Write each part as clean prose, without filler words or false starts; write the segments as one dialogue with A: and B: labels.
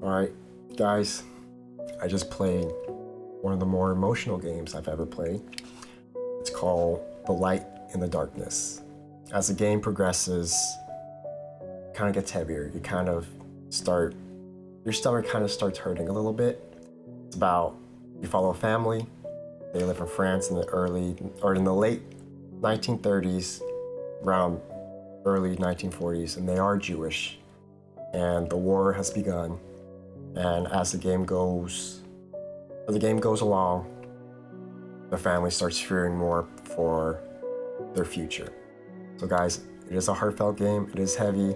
A: Alright, guys, I just played one of the more emotional games I've ever played. It's called The Light in the Darkness. As the game progresses, it kind of gets heavier. Your stomach kind of starts hurting a little bit. It's about, you follow a family. They live in France in the late 1930s, around early 1940s, and they are Jewish. And the war has begun. And as the game goes along, the family starts fearing more for their future. So guys, it is a heartfelt game, it is heavy.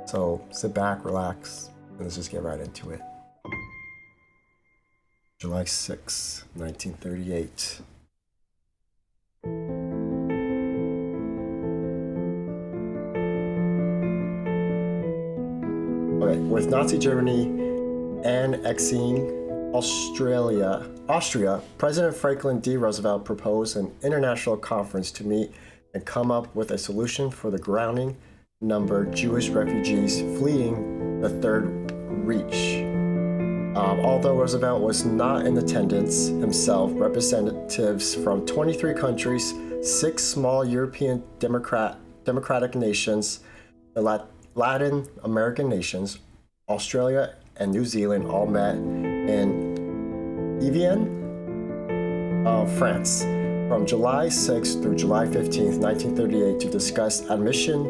A: So sit back, relax, and let's just get right into it. July 6, 1938. Okay, with Nazi Germany annexing Austria, President Franklin D. Roosevelt proposed an international conference to meet and come up with a solution for the growing number of Jewish refugees fleeing the Third Reich. Although Roosevelt was not in attendance himself, representatives from 23 countries, 6 small European democratic nations, the Latin American nations, Australia, and New Zealand all met in Evian, France, from July 6th through July 15th, 1938, to discuss admission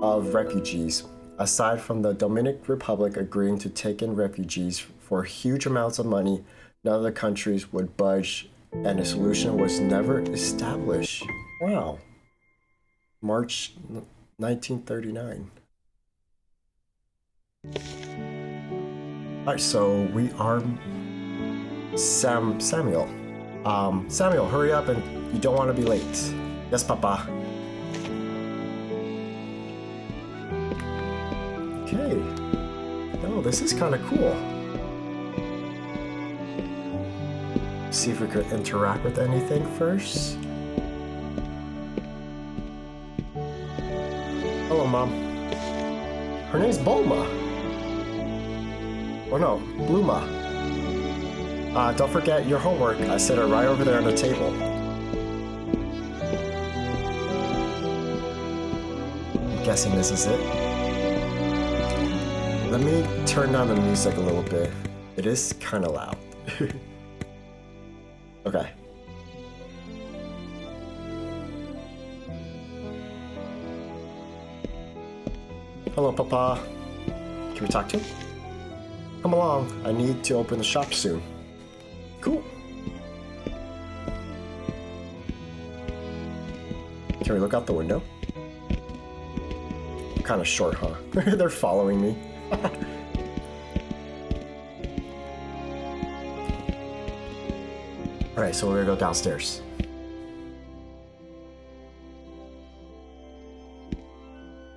A: of refugees. Aside from the Dominican Republic agreeing to take in refugees for huge amounts of money, none of the countries would budge, and a solution was never established. Wow. March 1939. Alright, so we are Samuel. Samuel, hurry up, and you don't want to be late. Yes, Papa. Okay. Oh, this is kind of cool. See if we could interact with anything first. Hello, Mom. Her name's Bulma. Oh no, Bluma. Don't forget your homework. I set it right over there on the table. I'm guessing this is it. Let me turn down the music a little bit. It is kind of loud. Okay. Hello, Papa. Can we talk to him? Come along, I need to open the shop soon. Cool. Can we look out the window? I'm kind of short, huh? They're following me. Alright, so we're gonna go downstairs.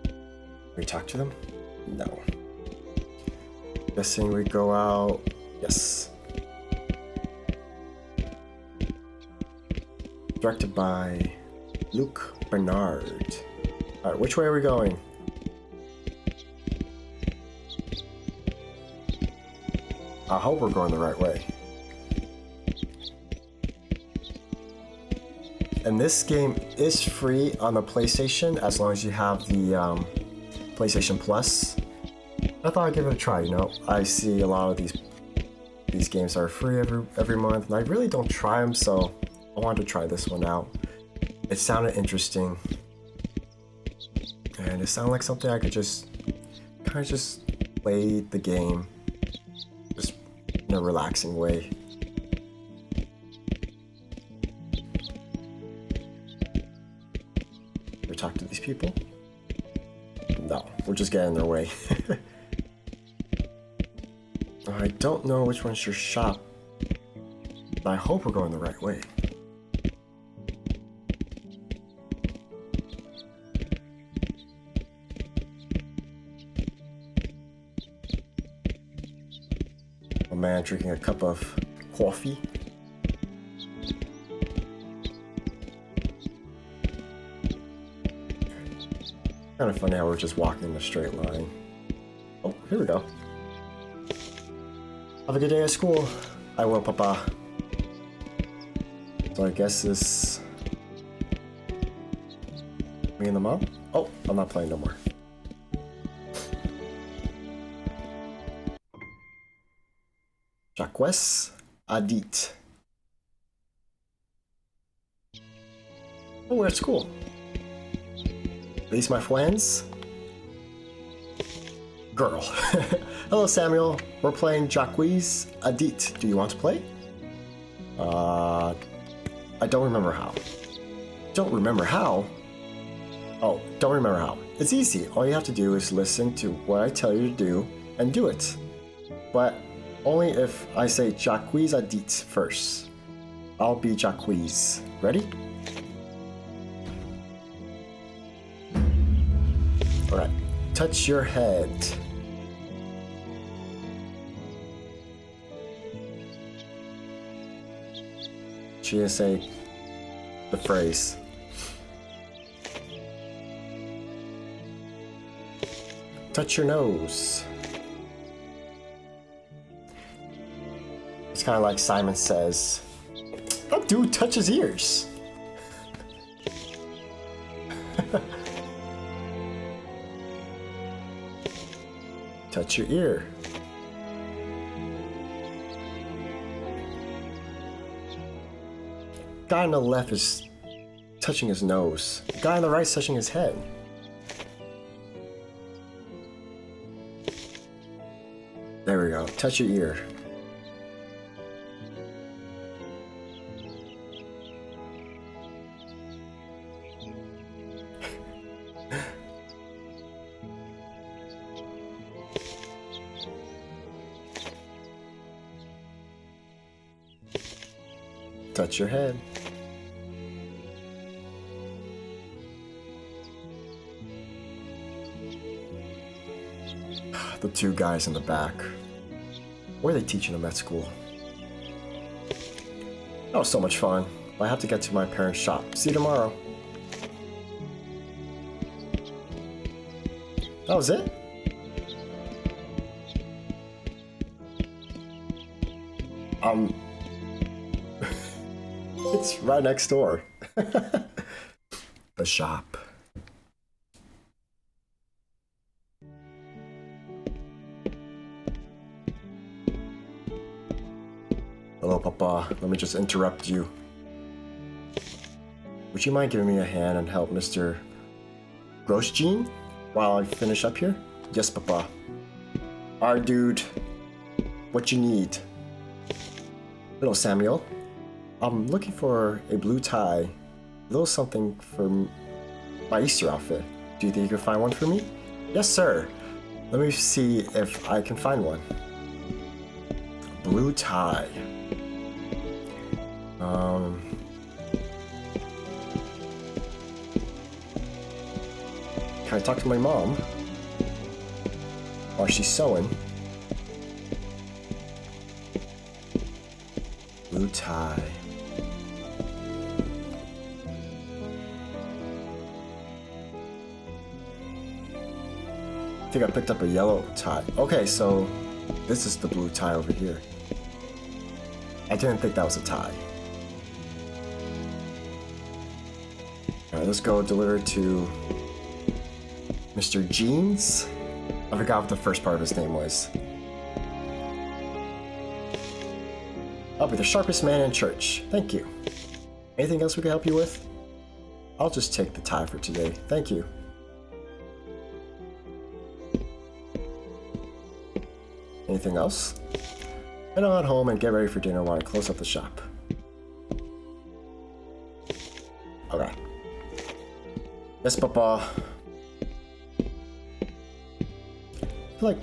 A: Can we talk to them? No. Guessing we go out. Yes. Directed by Luc Bernard. Alright, which way are we going? I hope we're going the right way. And this game is free on the PlayStation as long as you have the PlayStation Plus. I thought I'd give it a try, you know. I see a lot of these games are free every month, and I really don't try them, so I wanted to try this one out. It sounded interesting, and it sounded like something I could just kind of just play the game just in a relaxing way. We talk to these people? No, we're just getting in their way. I don't know which one's your shop, but I hope we're going the right way. A man drinking a cup of coffee. Kind of funny how we're just walking in a straight line. Oh, here we go. Have a good day at school. I will, Papa. So I guess this... Me and the mom? Oh, I'm not playing no more. Jacques Adit. Oh, we're at school. These my friends? Girl. Hello, Samuel. We're playing Jacques Adit. Do you want to play? I don't remember how. Don't remember how? Oh, don't remember how. It's easy. All you have to do is listen to what I tell you to do and do it. But only if I say Jacques Adit first. I'll be Jacques. Ready? Alright. Touch your head. She didn't say the phrase. Touch your nose. It's kind of like Simon Says. That dude touch his ears. Touch your ear. Guy on the left is touching his nose. Guy on the right is touching his head. There we go. Touch your ear. Touch your head. The two guys in the back. What are they teaching them at school? That was so much fun. I have to get to my parents' shop. See you tomorrow. That was it? It's right next door. The shop. Hello, Papa. Let me just interrupt you. Would you mind giving me a hand and help Mr. Grosjean while I finish up here? Yes, Papa. Alright, dude. What you need? Hello, Samuel. I'm looking for a blue tie, a little something for my Easter outfit. Do you think you can find one for me? Yes, sir. Let me see if I can find one. Blue tie. Can I talk to my mom while she's sewing? Blue tie. I think I picked up a yellow tie. Okay, so this is the blue tie over here. I didn't think that was a tie. Alright, let's go deliver it to Mr. Jeans. I forgot what the first part of his name was. I'll be the sharpest man in church. Thank you. Anything else we can help you with? I'll just take the tie for today. Thank you. Anything else? Head on home and get ready for dinner while I close up the shop. Okay. Yes, Papa. I feel like,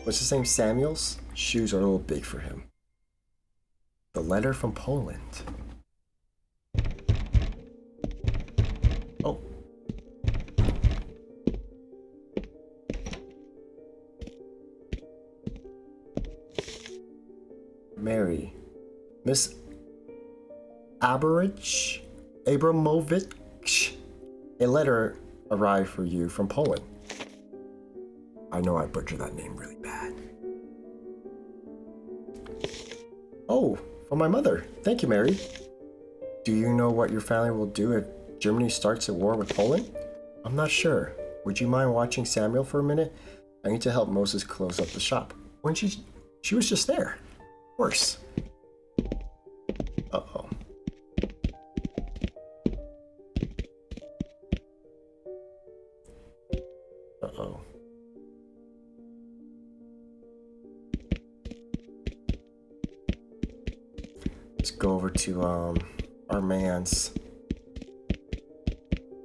A: what's his name? Samuel's shoes are a little big for him. The letter from Poland. Oh. Mary. Miss Abramovich. A letter arrived for you from Poland. I know I butchered that name really bad. Oh, from my mother. Thank you, Mary. Do you know what your family will do if Germany starts a war with Poland? I'm not sure. Would you mind watching Samuel for a minute? I need to help Moses close up the shop. When she was just there. Of course. Uh-oh. Uh-oh. Let's go over to our man's.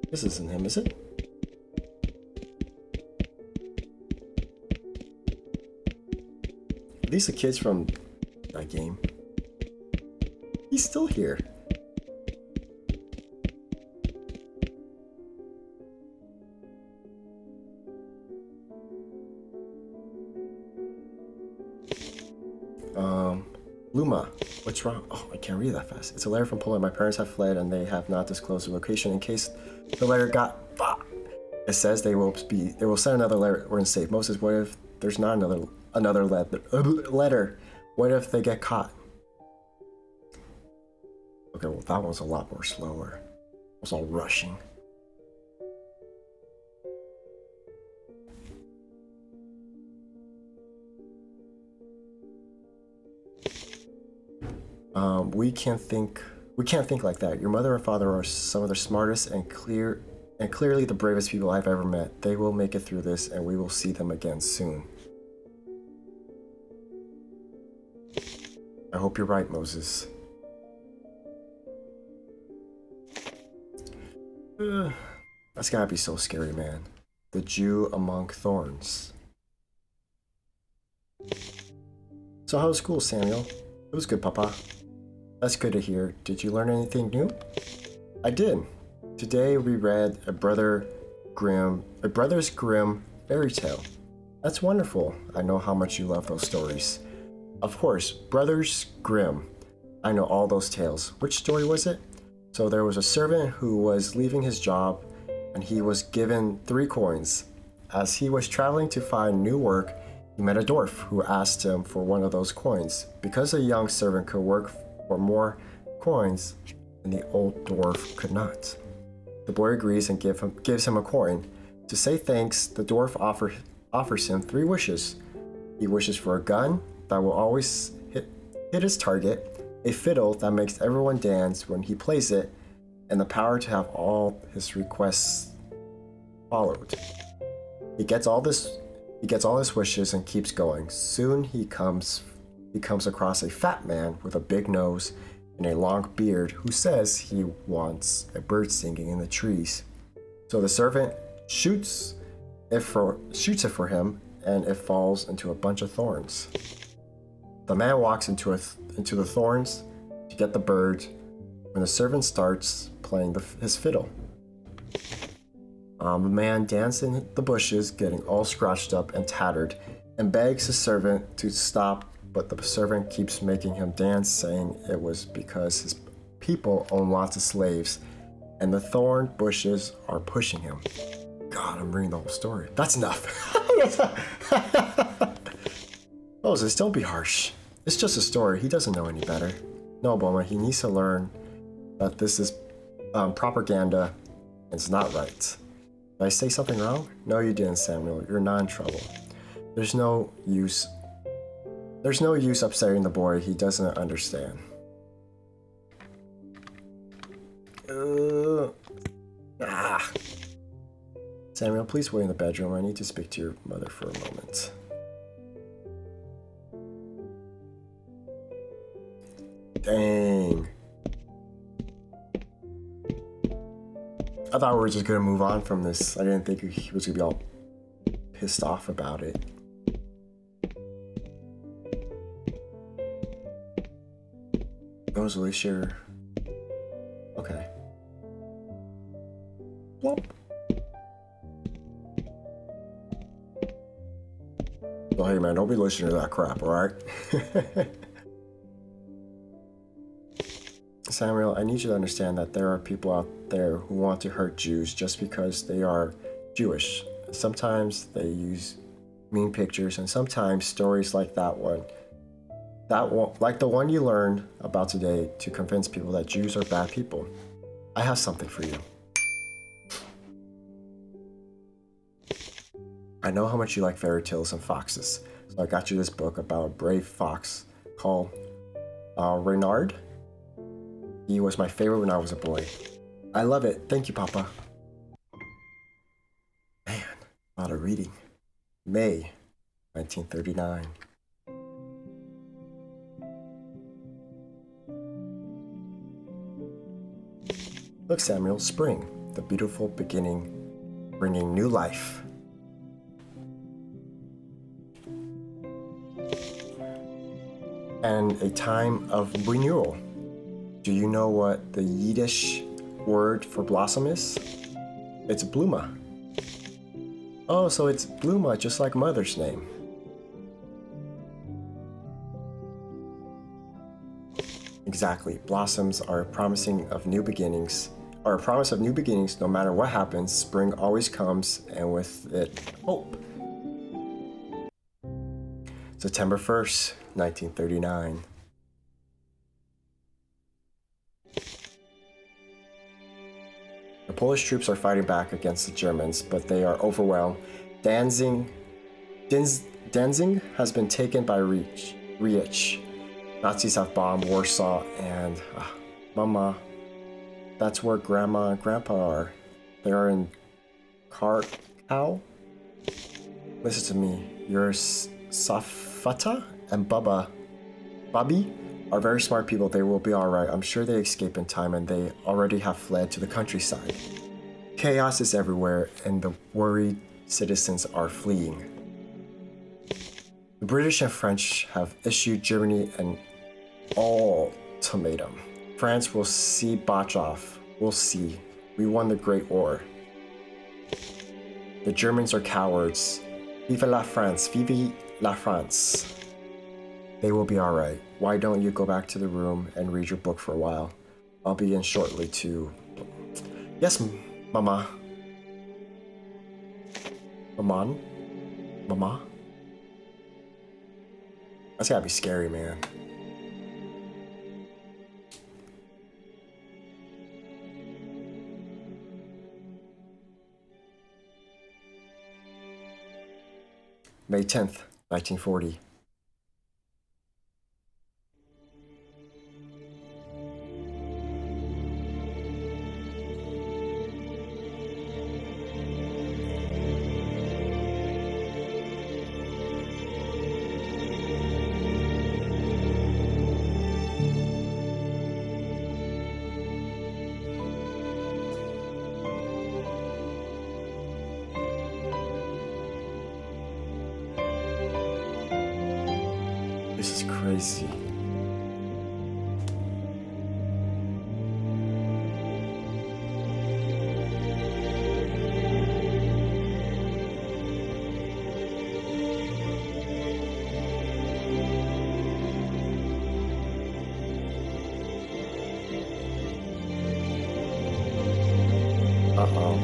A: This isn't him, is it? Are these the kids from that game? He's still here. Luma, what's wrong? Oh, I can't read that fast. It's a letter from Poland. My parents have fled and they have not disclosed the location in case the letter got. It says they will send another letter when it's safe. Moses, what if there's not another letter? What if they get caught? Okay, well that one's a lot more slower. It was all rushing. We can't think like that. Your mother and father are some of the smartest and clearly the bravest people I've ever met. They will make it through this and we will see them again soon. I hope you're right, Moses. That's gotta be so scary, man. The Jew among thorns. So how was school, Samuel? It was good, Papa. That's good to hear. Did you learn anything new? I did. Today we read a Brothers Grimm fairy tale. That's wonderful. I know how much you love those stories. Of course, Brothers Grimm. I know all those tales. Which story was it? So there was a servant who was leaving his job and he was given 3 coins. As he was traveling to find new work, he met a dwarf who asked him for one of those coins. Because a young servant could work for more coins and the old dwarf could not. The boy agrees and gives him a coin. To say thanks, the dwarf offers him 3 wishes. He wishes for a gun that will always hit his target, a fiddle that makes everyone dance when he plays it, and the power to have all his requests followed. He gets all his wishes and keeps going. Soon he comes across a fat man with a big nose and a long beard who says he wants a bird singing in the trees. So the servant shoots it for him and it falls into a bunch of thorns. The man walks into the thorns to get the bird when the servant starts playing his fiddle. The man dances in the bushes, getting all scratched up and tattered, and begs the servant to stop, but the servant keeps making him dance, saying it was because his people own lots of slaves, and the thorn bushes are pushing him. God, I'm reading the whole story. That's enough. Moses, don't be harsh. It's just a story. He doesn't know any better. No, Boma, he needs to learn that this is propaganda and it's not right. Did I say something wrong? No, you didn't, Samuel. You're not in trouble. There's no use upsetting the boy. He doesn't understand. Samuel, please wait in the bedroom. I need to speak to your mother for a moment. Dang. I thought we were just gonna move on from this. I didn't think he was gonna be all pissed off about it. I was really sure. Okay. Plop. Oh, hey man, don't be listening to that crap, alright? Samuel, I need you to understand that there are people out there who want to hurt Jews just because they are Jewish. Sometimes they use mean pictures, and sometimes stories like that one That one, like the one you learned about today to convince people that Jews are bad people. I have something for you. I know how much you like fairy tales and foxes, so I got you this book about a brave fox called Reynard. He was my favorite when I was a boy. I love it. Thank you, Papa. Man, a lot of reading. May 1939. Look, Samuel, spring, the beautiful beginning, bringing new life. And a time of renewal. Do you know what the Yiddish word for blossom is? It's bluma. Oh, so it's Bluma, just like Mother's name. Exactly. Blossoms are promising of new beginnings. Or a promise of new beginnings. No matter what happens, spring always comes, and with it, hope. September 1st, 1939. The Polish troops are fighting back against the Germans, but they are overwhelmed. Danzig has been taken by Reich. Nazis have bombed Warsaw, and Mama, that's where Grandma and Grandpa are. They are in Krakow. Listen to me. Your Safata and Bobby are very smart people. They will be alright. I'm sure they escaped in time, and they already have fled to the countryside. Chaos is everywhere, and the worried citizens are fleeing. The British and French have issued Germany an ultimatum. France will see botch off. We'll see. We won the Great War. The Germans are cowards. Vive la France! Vive la France! They will be alright. Why don't you go back to the room and read your book for a while? I'll be in shortly too. Yes, Mama. Mama? That's gotta be scary, man. May 10th, 1940. This is crazy. Uh-oh.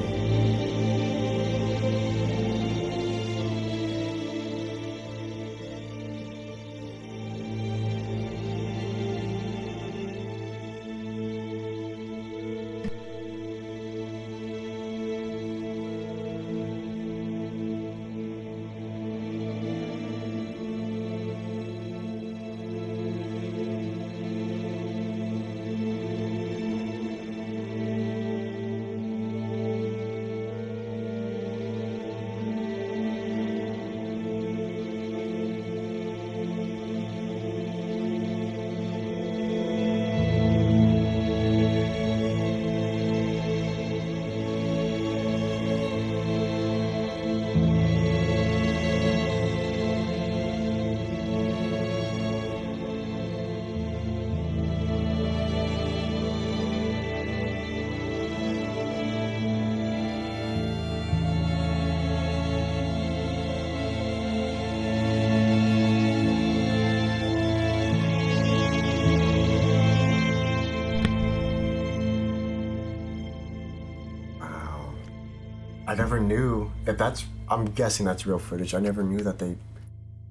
A: I never knew if that's, I'm guessing that's real footage. I never knew that they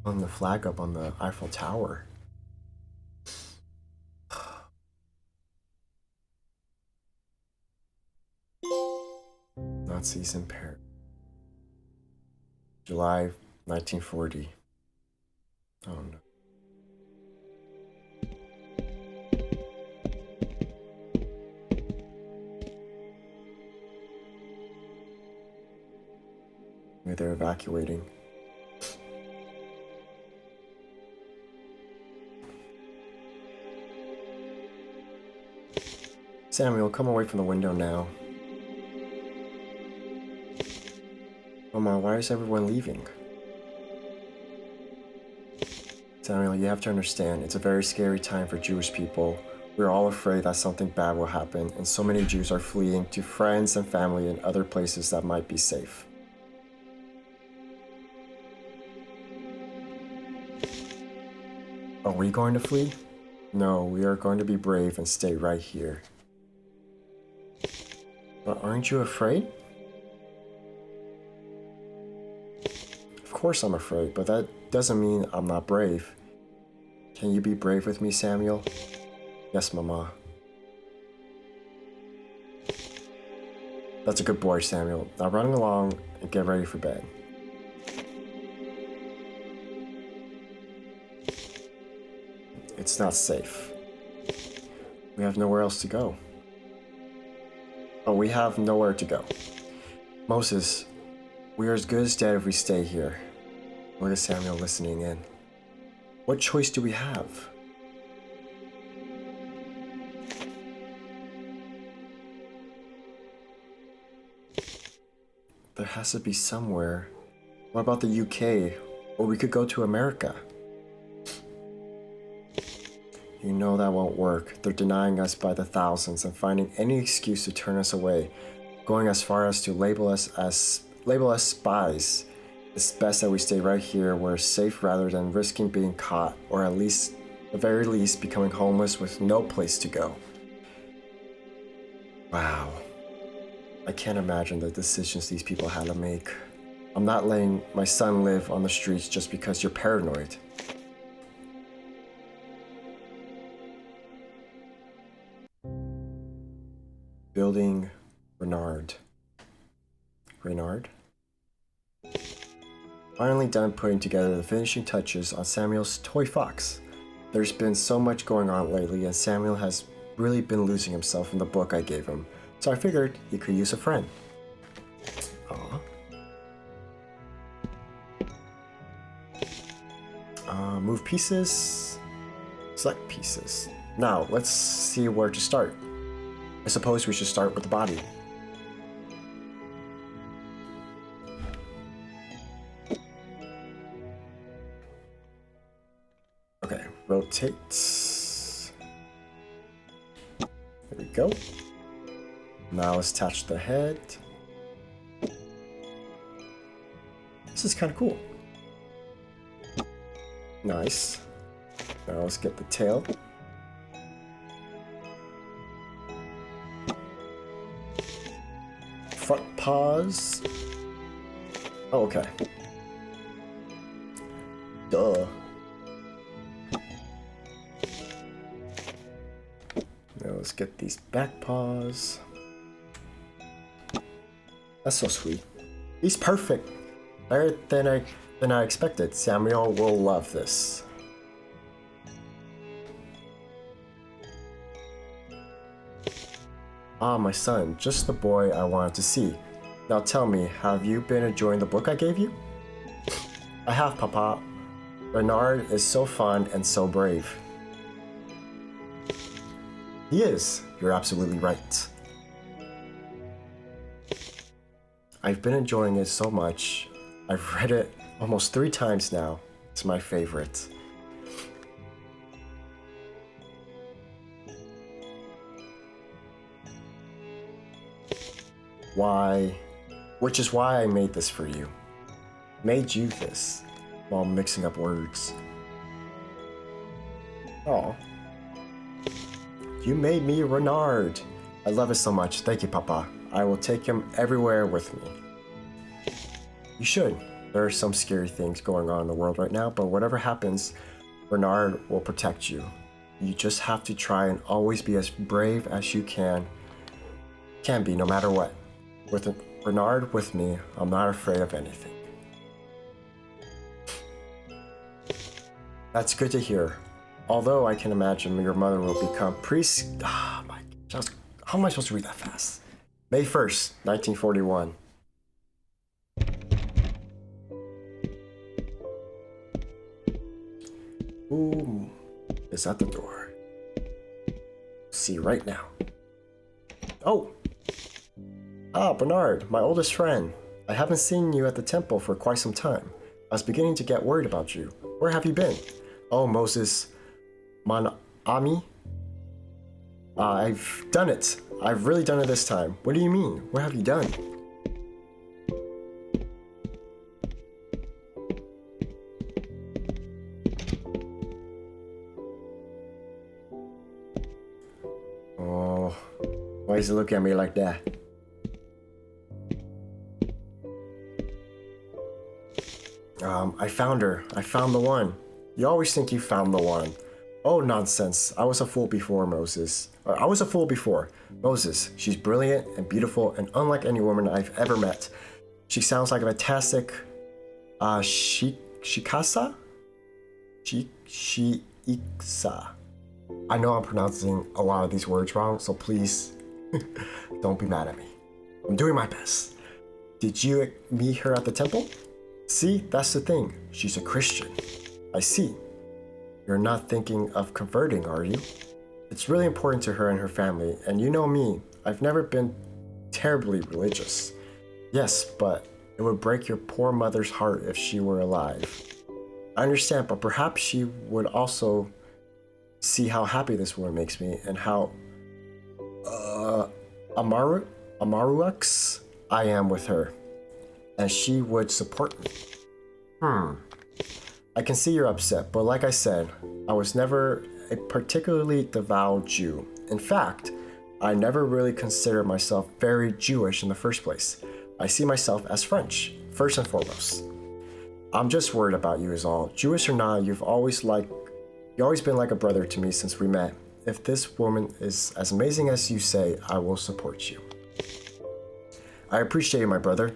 A: hung the flag up on the Eiffel Tower. Nazis in Paris. July 1940. Oh no. Maybe they're evacuating. Samuel, come away from the window now. Mama, why is everyone leaving? Samuel, you have to understand, it's a very scary time for Jewish people. We're all afraid that something bad will happen, and so many Jews are fleeing to friends and family and other places that might be safe. Are we going to flee? No, we are going to be brave and stay right here. But aren't you afraid? Of course I'm afraid, but that doesn't mean I'm not brave. Can you be brave with me, Samuel? Yes, Mama. That's a good boy, Samuel. Now run along and get ready for bed. It's not safe. We have nowhere else to go. Oh, we have nowhere to go. Moses, we are as good as dead if we stay here. Look at Samuel listening in. What choice do we have? There has to be somewhere. What about the UK? Or we could go to America. You know that won't work. They're denying us by the thousands and finding any excuse to turn us away, going as far as to label us spies. It's best that we stay right here where it's safe rather than risking being caught, or at the very least, becoming homeless with no place to go. Wow. I can't imagine the decisions these people had to make. I'm not letting my son live on the streets just because you're paranoid. Building Renard. Finally done putting together the finishing touches on Samuel's toy fox. There's been so much going on lately, and Samuel has really been losing himself in the book I gave him, so I figured he could use a friend. Move pieces, select pieces. Now, let's see where to start. I suppose we should start with the body. Okay, rotate. There we go. Now let's attach the head. This is kind of cool. Nice. Now let's get the tail. Front paws. Oh, okay. Duh. Now let's get these back paws. That's so sweet. He's perfect. Better than I expected. Samuel will love this. Ah, my son, just the boy I wanted to see. Now tell me, have you been enjoying the book I gave you? I have, Papa. Bernard is so fun and so brave. He is. You're absolutely right. I've been enjoying it so much. I've read it almost 3 times now. It's my favorite. Which is why I made this for you. Made you this, while mixing up words. Oh, you made me Renard. I love it so much. Thank you, Papa. I will take him everywhere with me. You should. There are some scary things going on in the world right now, but whatever happens, Renard will protect you. You just have to try and always be as brave as you can be, no matter what. Bernard with me, I'm not afraid of anything. That's good to hear. Although I can imagine your mother will become priest. Ah, my gosh, how am I supposed to read that fast? May 1st, 1941. Ooh, is at the door. See right now. Oh! Ah, Bernard, my oldest friend. I haven't seen you at the temple for quite some time. I was beginning to get worried about you. Where have you been? Oh, Moses. Ami? I've done it. I've really done it this time. What do you mean? What have you done? Oh, why is he looking at me like that? I found her. I found the one. You always think you found the one. Oh, nonsense. I was a fool before, Moses. I was a fool before. Moses, she's brilliant and beautiful and unlike any woman I've ever met. She sounds like a fantastic, Shikasa? Shiksa. I know I'm pronouncing a lot of these words wrong, so please don't be mad at me. I'm doing my best. Did you meet her at the temple? See, that's the thing. She's a Christian. I see. You're not thinking of converting, are you? It's really important to her and her family, and you know me, I've never been terribly religious. Yes, but it would break your poor mother's heart if she were alive. I understand, but perhaps she would also see how happy this woman makes me and how Amaruaks I am with her, and she would support me. I can see you're upset, but like I said, I was never a particularly devout Jew. In fact, I never really considered myself very Jewish in the first place. I see myself as French, first and foremost. I'm just worried about you is all. Jewish or not, you've always been like a brother to me since we met. If this woman is as amazing as you say, I will support you. I appreciate you, my brother.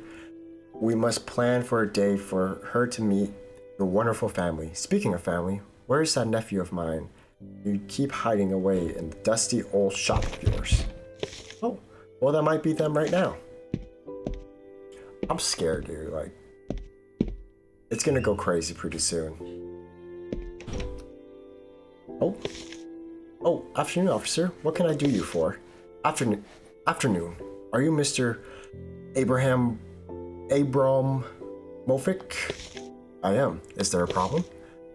A: We must plan for a day for her to meet your wonderful family. Speaking of family, where is that nephew of mine you keep hiding away in the dusty old shop of yours? Oh, well, that might be them right now. I'm scared, dude. Like, it's gonna go crazy pretty soon. Oh, afternoon, officer. What can I do you for? Afternoon. Are you Mr. Abram Mofik? I am. Is there a problem?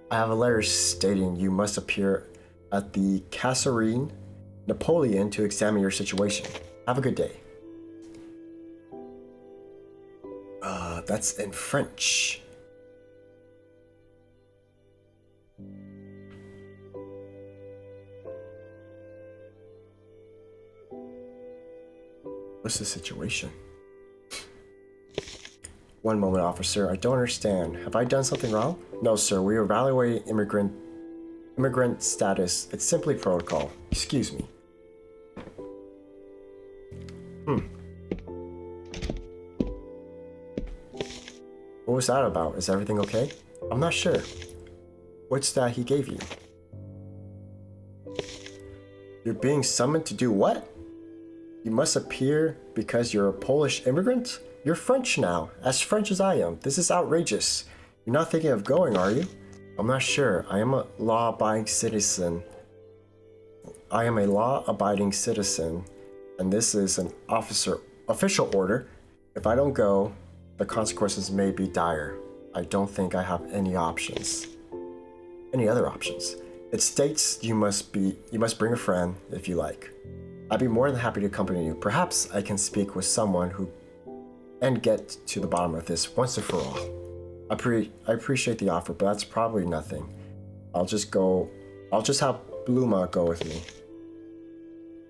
A: I have a letter stating you must appear at the Kasserine Napoleon to examine your situation. Have a good day. That's in French. What's the situation? One moment, officer. I don't understand. Have I done something wrong? No, sir. We are evaluating immigrant status. It's simply protocol. Excuse me. What was that about? Is everything okay? I'm not sure. What's that he gave you? You're being summoned to do what? You must appear because you're a Polish immigrant? You're French now, as French as I am. This is outrageous. You're not thinking of going, are you? I'm not sure. I am a law-abiding citizen. And this is an official order. If I don't go, the consequences may be dire. I don't think I have any options. Any other options? It states you must bring a friend if you like. I'd be more than happy to accompany you. Perhaps I can speak with someone and get to the bottom of this once and for all. I appreciate the offer, but that's probably nothing. I'll just have Bluma go with me.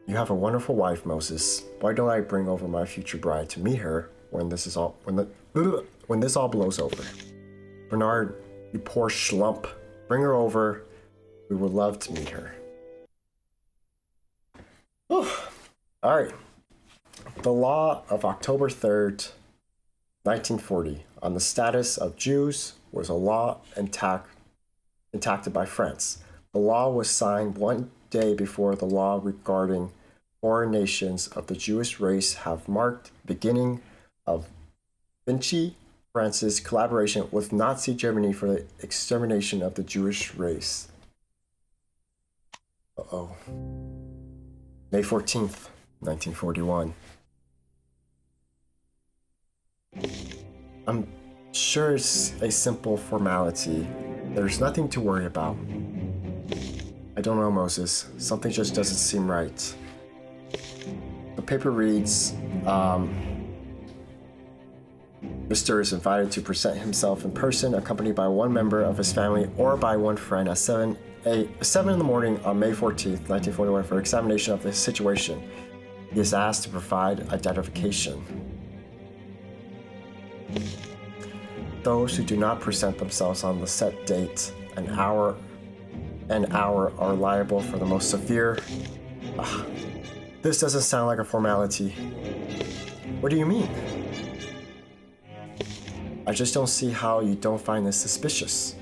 A: You have a wonderful wife, Moses. Why don't I bring over my future bride to meet her when this all blows over? Bernard, you poor schlump. Bring her over. We would love to meet her. All right. The law of October 3rd, 1940, on the status of Jews was a law enacted by France. The law was signed one day before the law regarding foreign nations of the Jewish race have marked the beginning of Vichy France's collaboration with Nazi Germany for the extermination of the Jewish race. May 14th, 1941. I'm sure it's a simple formality. There's nothing to worry about. I don't know, Moses. Something just doesn't seem right. The paper reads, Mr. is invited to present himself in person, accompanied by one member of his family or by one friend at 7 in the morning on May 14th, 1941 for examination of the situation. He is asked to provide identification. Those who do not present themselves on the set date and hour are liable for the most severe. This doesn't sound like a formality. What do you mean? I just don't see how you don't find this suspicious.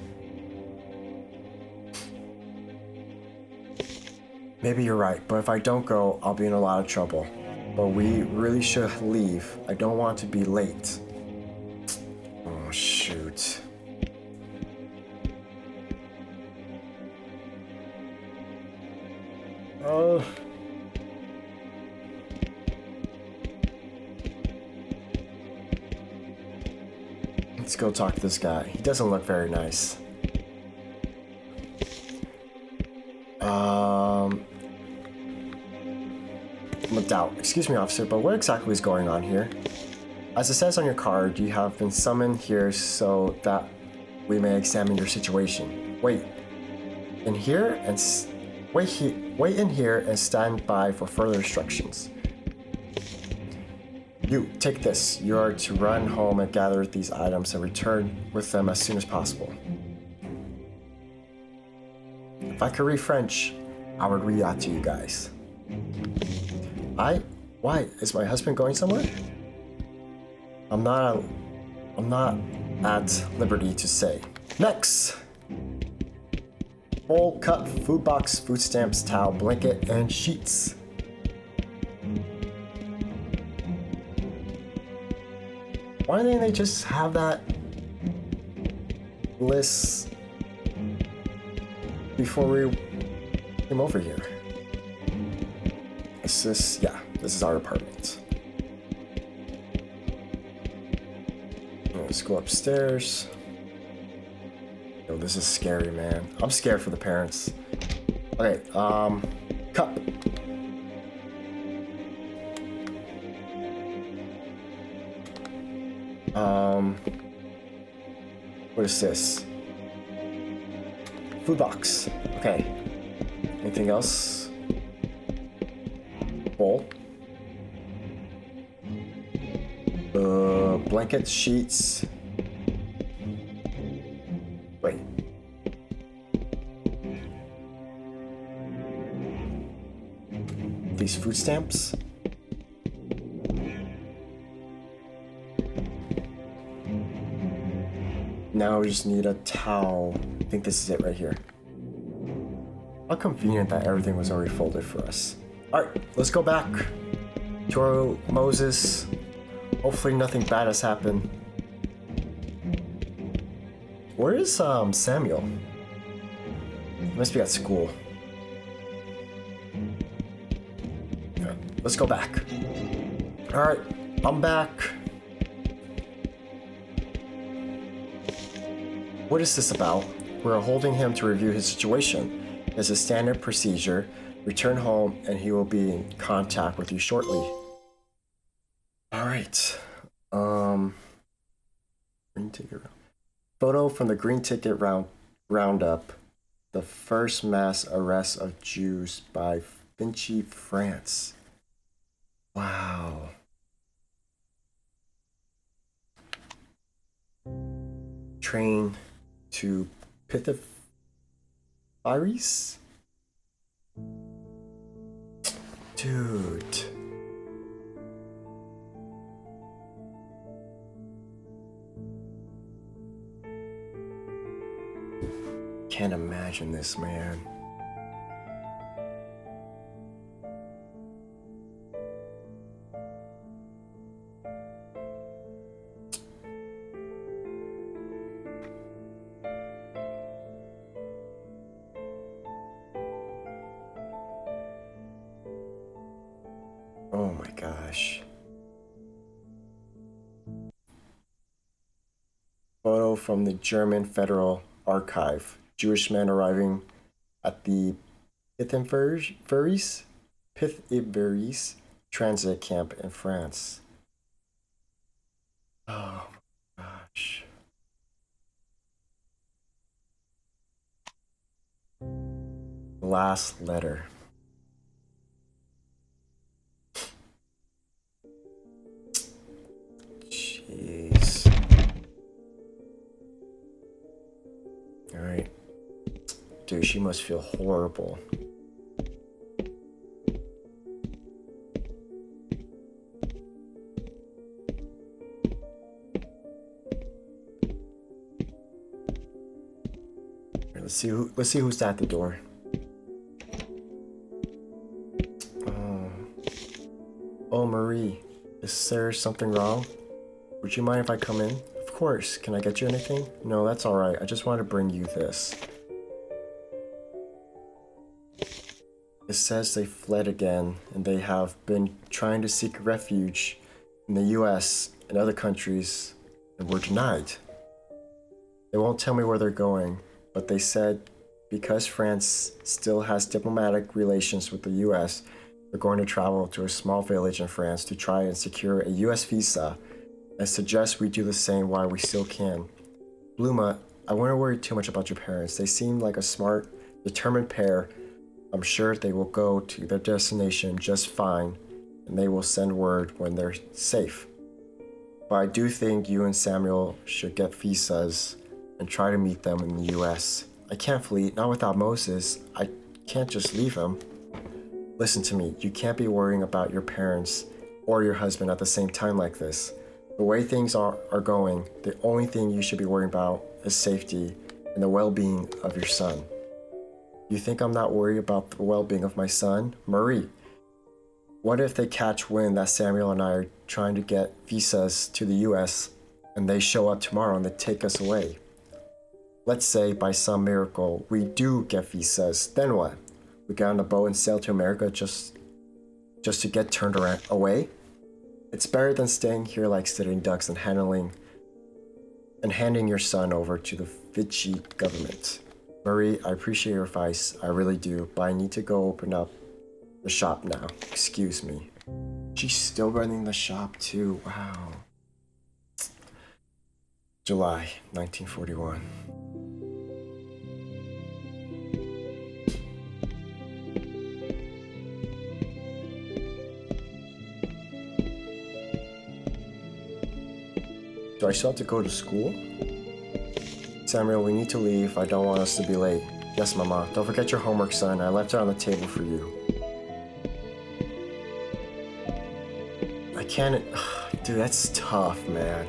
A: Maybe you're right, but if I don't go, I'll be in a lot of trouble. But we really should leave. I don't want to be late. Oh, shoot. Oh. Let's go talk to this guy. He doesn't look very nice. Doubt. Excuse me, officer, but what exactly is going on here? As it says on your card, you have been summoned here so that we may examine your situation. Wait in here and stand by for further instructions. You, take this. You are to run home and gather these items and return with them as soon as possible. If I could read French, I would read that to you guys. Why? Is my husband going somewhere? I'm not at liberty to say. Next! Bowl, cup, food box, food stamps, towel, blanket, and sheets. Why didn't they just have that list before we came over here? This is our apartment. Let's go upstairs. Yo, this is scary, man. I'm scared for the parents. Okay, cup. What is this? Food box. Okay. Anything else? Bowl. Blankets, sheets. Wait. These food stamps. Now we just need a towel. I think this is it right here. How convenient that everything was already folded for us. Alright, let's go back to Moses. Hopefully nothing bad has happened. Where is Samuel? He must be at school. Okay, let's go back. Alright, I'm back. What is this about? We're holding him to review his situation. It's a standard procedure. Return home and he will be in contact with you shortly. Alright. Green ticket. Photo from the Green Ticket Roundup. The first mass arrest of Jews by Vichy, France. Wow. Train to Pithiviers? Dude. can't imagine this, man. Oh my gosh. Photo from the German Federal Archive. Jewish man arriving at the Pithiviers transit camp in France. Oh my gosh. Last letter. Jeez. Alright. Dude, she must feel horrible. Here, let's see who's at the door. Oh, Marie, is there something wrong? Would you mind if I come in? Of course. Can I get you anything? No, that's alright. I just wanted to bring you this. It says they fled again, and they have been trying to seek refuge in the US and other countries, and were denied. They won't tell me where they're going, but they said because France still has diplomatic relations with the US, they're going to travel to a small village in France to try and secure a US visa. I suggest we do the same while we still can. Bluma, I wouldn't worry too much about your parents. They seem like a smart, determined pair. I'm sure they will go to their destination just fine, and they will send word when they're safe. But I do think you and Samuel should get visas and try to meet them in the US. I can't flee, not without Moses. I can't just leave him. Listen to me, you can't be worrying about your parents or your husband at the same time like this. The way things are going, the only thing you should be worrying about is safety and the well-being of your son. You think I'm not worried about the well-being of my son? Marie, what if they catch wind that Samuel and I are trying to get visas to the US and they show up tomorrow and they take us away? Let's say by some miracle we do get visas, then what? We get on a boat and sail to America just to get turned away? It's better than staying here like sitting ducks and handing your son over to the Vichy government. Marie, I appreciate your advice, I really do, but I need to go open up the shop now. Excuse me. She's still running the shop too, wow. July 1941. Do I still have to go to school? Samuel, we need to leave. I don't want us to be late. Yes, Mama. Don't forget your homework, son. I left it on the table for you. I can't... Dude, that's tough, man.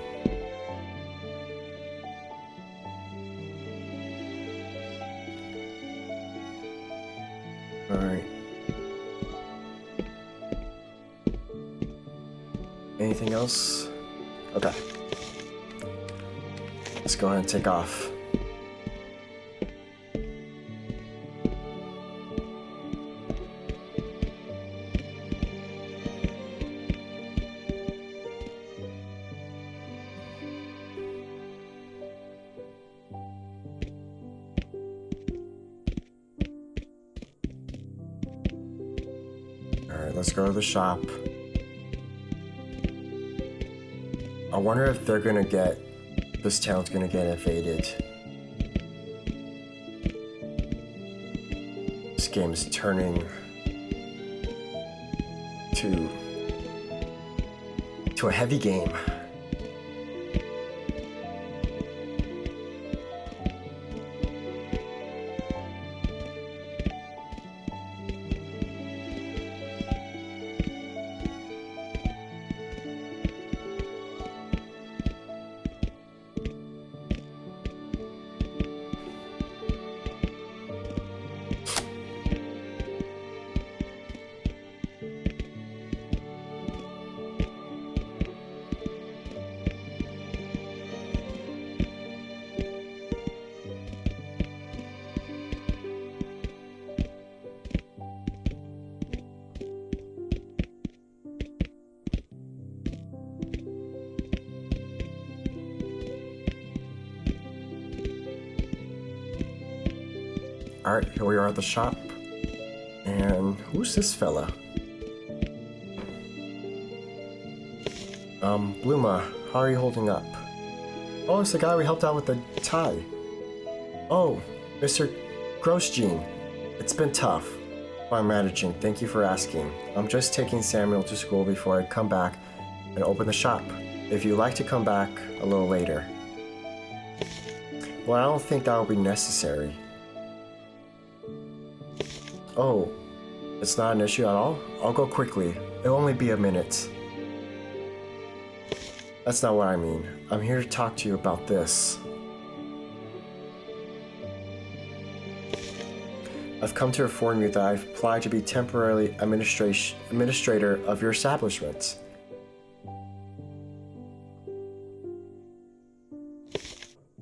A: Alright. Anything else? Okay. Let's go ahead and take off. Alright, let's go to the shop. I wonder if they're gonna get... This town's gonna get invaded. This game is turning to a heavy game. Alright, here we are at the shop. And who's this fella? Bluma, how are you holding up? Oh, it's the guy we helped out with the tie. Oh, Mr. Grosjean. It's been tough. I'm managing. Thank you for asking. I'm just taking Samuel to school before I come back and open the shop. If you'd like to come back a little later. Well, I don't think that will be necessary. Oh, it's not an issue at all? I'll go quickly. It'll only be a minute. That's not what I mean. I'm here to talk to you about this. I've come to inform you that I've applied to be temporarily administrator of your establishment.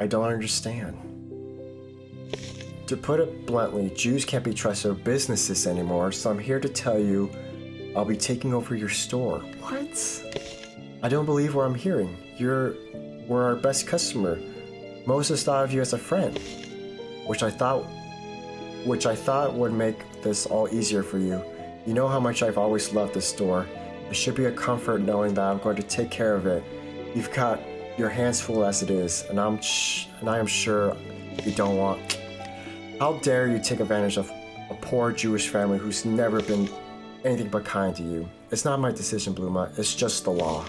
A: I don't understand. To put it bluntly, Jews can't be trusted with businesses anymore, so I'm here to tell you I'll be taking over your store. What? I don't believe what I'm hearing. We're our best customer. Moses thought of you as a friend, which I thought would make this all easier for you. You know how much I've always loved this store. It should be a comfort knowing that I'm going to take care of it. You've got your hands full as it is, and I am sure you don't want. How dare you take advantage of a poor Jewish family who's never been anything but kind to you? It's not my decision, Bluma. It's just the law.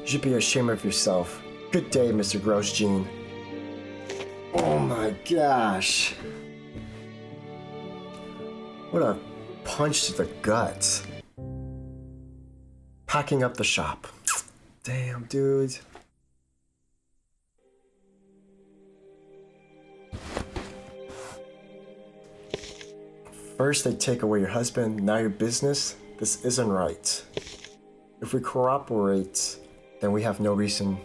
A: You should be ashamed of yourself. Good day, Mr. Grosjean. Oh my gosh. What a punch to the gut. Packing up the shop. Damn, dude. First they take away your husband, now your business. This isn't right. If we cooperate, then they have no reason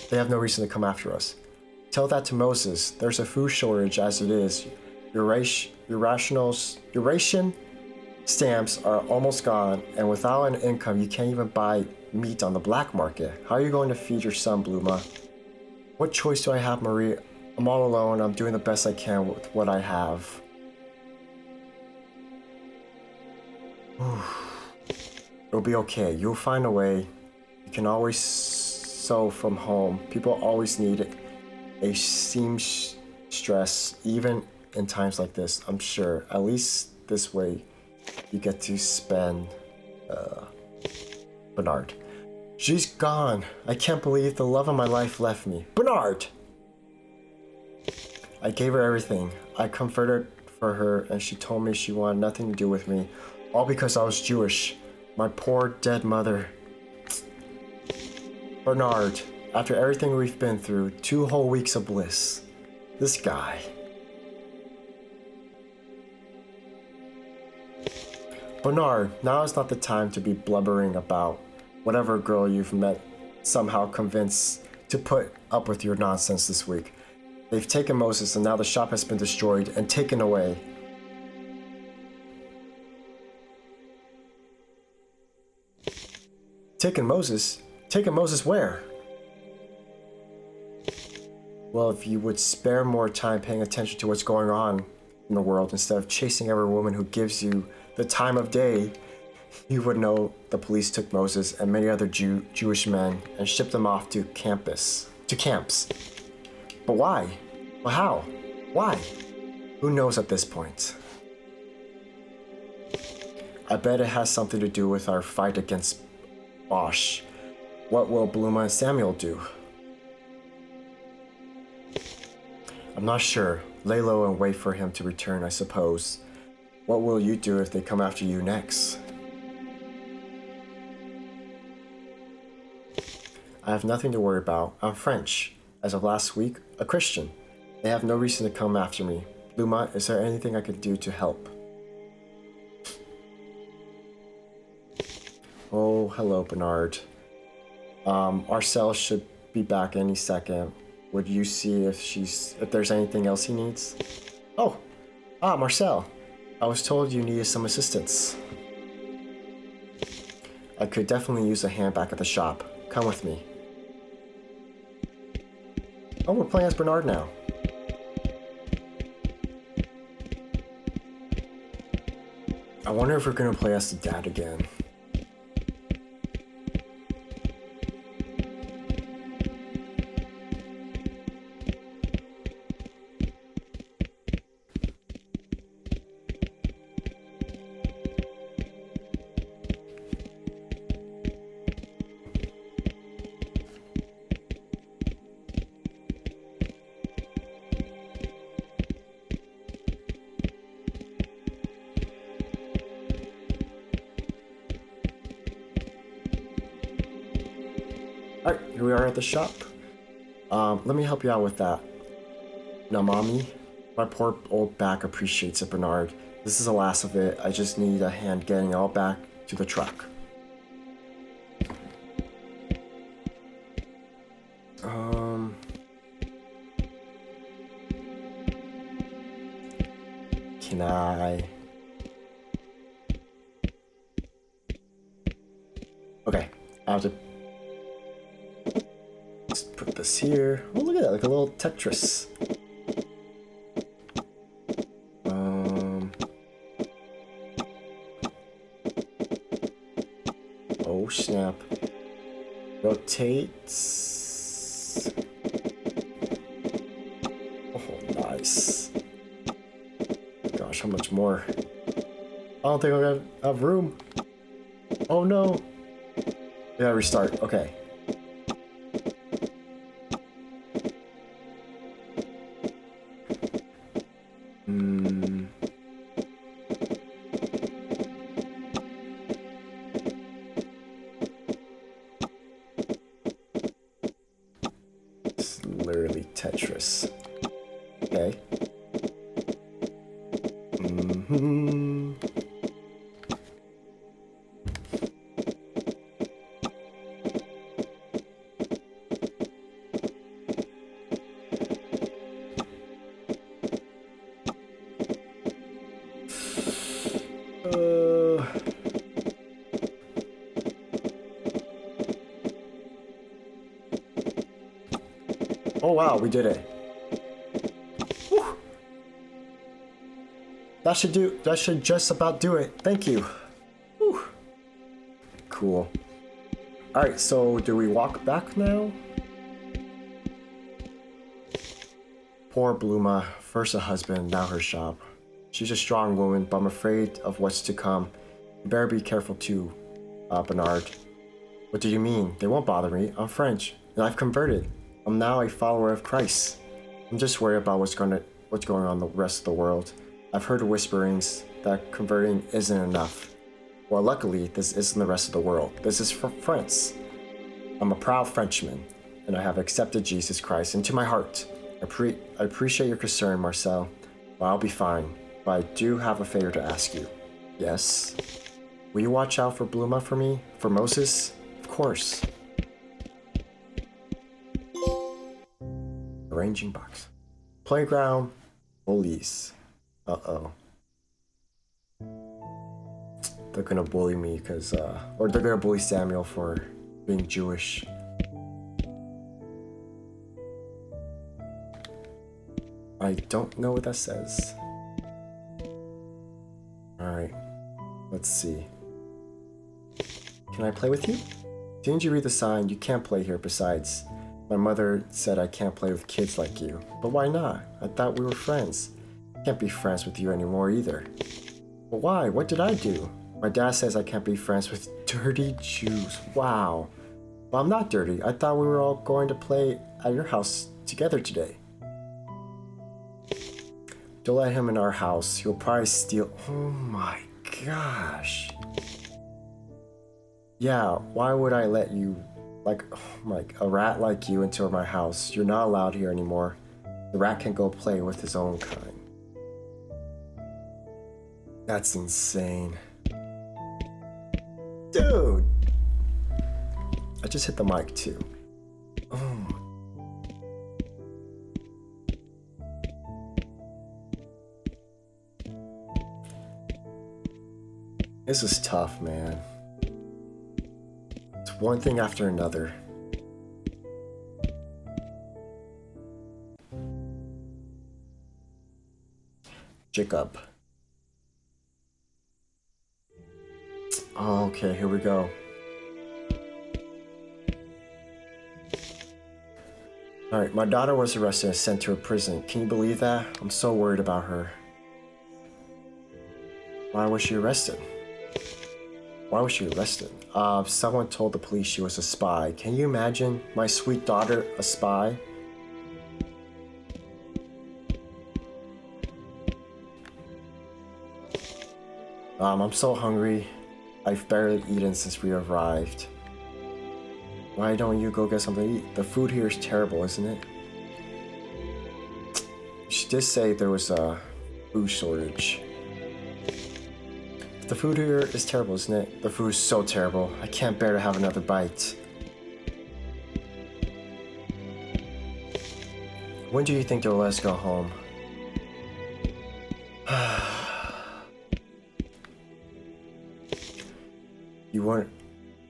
A: to come after us. Tell that to Moses. There's a food shortage as it is. Your ration stamps are almost gone, and without an income, you can't even buy meat on the black market. How are you going to feed your son, Bluma? What choice do I have, Marie? I'm all alone. I'm doing the best I can with what I have. It'll be okay. You'll find a way. You can always sew from home. People always need a seamstress, even in times like this, I'm sure. At least this way you get to spend Bernard. She's gone. I can't believe the love of my life left me. Bernard! I gave her everything. I comforted for her, and she told me she wanted nothing to do with me. All because I was Jewish. My poor dead mother. Bernard, after everything we've been through, 2 whole weeks of bliss. This guy. Bernard, now is not the time to be blubbering about whatever girl you've met somehow convinced to put up with your nonsense this week. They've taken Moses, and now the shop has been destroyed and taken away. Taken Moses? Taken Moses where? Well, if you would spare more time paying attention to what's going on in the world instead of chasing every woman who gives you the time of day, you would know the police took Moses and many other Jewish men and shipped them off to camps. But why? Well, how? Why? Who knows at this point? I bet it has something to do with our fight against Bosch. What will Bluma and Samuel do? I'm not sure. Lay low and wait for him to return, I suppose. What will you do if they come after you next? I have nothing to worry about. I'm French. As of last week, a Christian. They have no reason to come after me. Bluma, is there anything I could do to help? Oh, hello, Bernard. Arcel should be back any second. Would you see if there's anything else he needs? Oh, Marcel. I was told you needed some assistance. I could definitely use a hand back at the shop. Come with me. Oh, we're playing as Bernard now. I wonder if we're gonna play as the dad again. Alright, here we are at the shop. Let me help you out with that. Now, mommy, my poor old back appreciates it, Bernard. This is the last of it. I just need a hand getting it all back to the truck. Can I... Okay, I have to just put this here. Oh, look at that, like a little Tetris. Oh, snap. Rotates. Oh, nice. Gosh, how much more? I don't think I'm gonna have room. Oh no. Yeah, restart. Okay. It's literally Tetris. Okay. Oh wow, we did it. Whew. That should just about do it. Thank you. Whew. Cool. Alright, so do we walk back now? Poor Bluma, first a husband, now her shop. She's a strong woman, but I'm afraid of what's to come. You better be careful too, Bernard. What do you mean? They won't bother me. I'm French, and I've converted. I'm now a follower of Christ. I'm just worried about what's going on in the rest of the world. I've heard whisperings that converting isn't enough. Well, luckily, this isn't the rest of the world. This is for France. I'm a proud Frenchman, and I have accepted Jesus Christ into my heart. I appreciate your concern, Marcel, but I'll be fine. But I do have a favor to ask you. Yes? Will you watch out for Bluma for me? For Moses? Of course. Arranging box. Playground. Bullies. Uh-oh. They're gonna bully me because, or they're gonna bully Samuel for being Jewish. I don't know what that says. Alright. Let's see. Can I play with you? Didn't you read the sign? You can't play here. Besides, my mother said I can't play with kids like you. But why not? I thought we were friends. Can't be friends with you anymore either. But why? What did I do? My dad says I can't be friends with dirty Jews. Wow. Well, I'm not dirty. I thought we were all going to play at your house together today. Don't let him in our house. He'll probably steal. Oh my gosh. Yeah, why would I let you, like a rat like you into my house? You're not allowed here anymore. The rat can go play with his own kind. That's insane. Dude! I just hit the mic too. Oh. This is tough, man. It's one thing after another. Jacob. Oh, okay, here we go. Alright, my daughter was arrested and sent to a prison. Can you believe that? I'm so worried about her. Why was she arrested? Why was she arrested? Someone told the police she was a spy. Can you imagine my sweet daughter a spy? I'm so hungry. I've barely eaten since we arrived. Why don't you go get something to eat? The food here is terrible, isn't it? She did say there was a food shortage. The food here is terrible, isn't it? The food is so terrible. I can't bear to have another bite. When do you think they'll let us go home?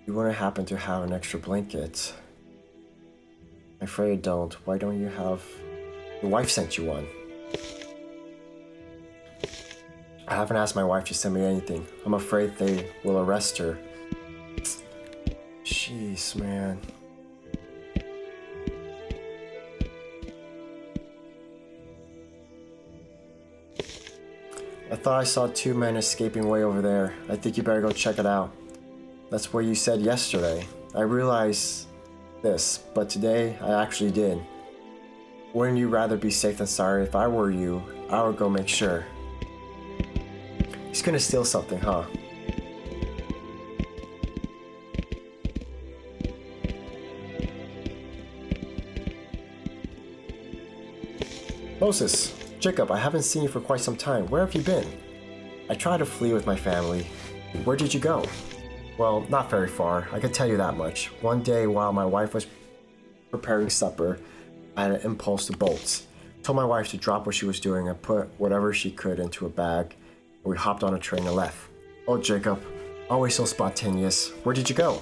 A: You wouldn't happen to have an extra blanket? I'm afraid I don't. Why don't you have... Your wife sent you one. I haven't asked my wife to send me anything. I'm afraid they will arrest her. Jeez, man. I thought I saw two men escaping way over there. I think you better go check it out. That's what you said yesterday. I realized this, but today I actually did. Wouldn't you rather be safe than sorry? If I were you, I would go make sure. He's gonna steal something, huh? Moses, Jacob, I haven't seen you for quite some time. Where have you been? I tried to flee with my family. Where did you go? Well, not very far, I can tell you that much. One day while my wife was preparing supper, I had an impulse to bolt. Told my wife to drop what she was doing and put whatever she could into a bag. And we hopped on a train and left. Oh, Jacob, always so spontaneous. Where did you go?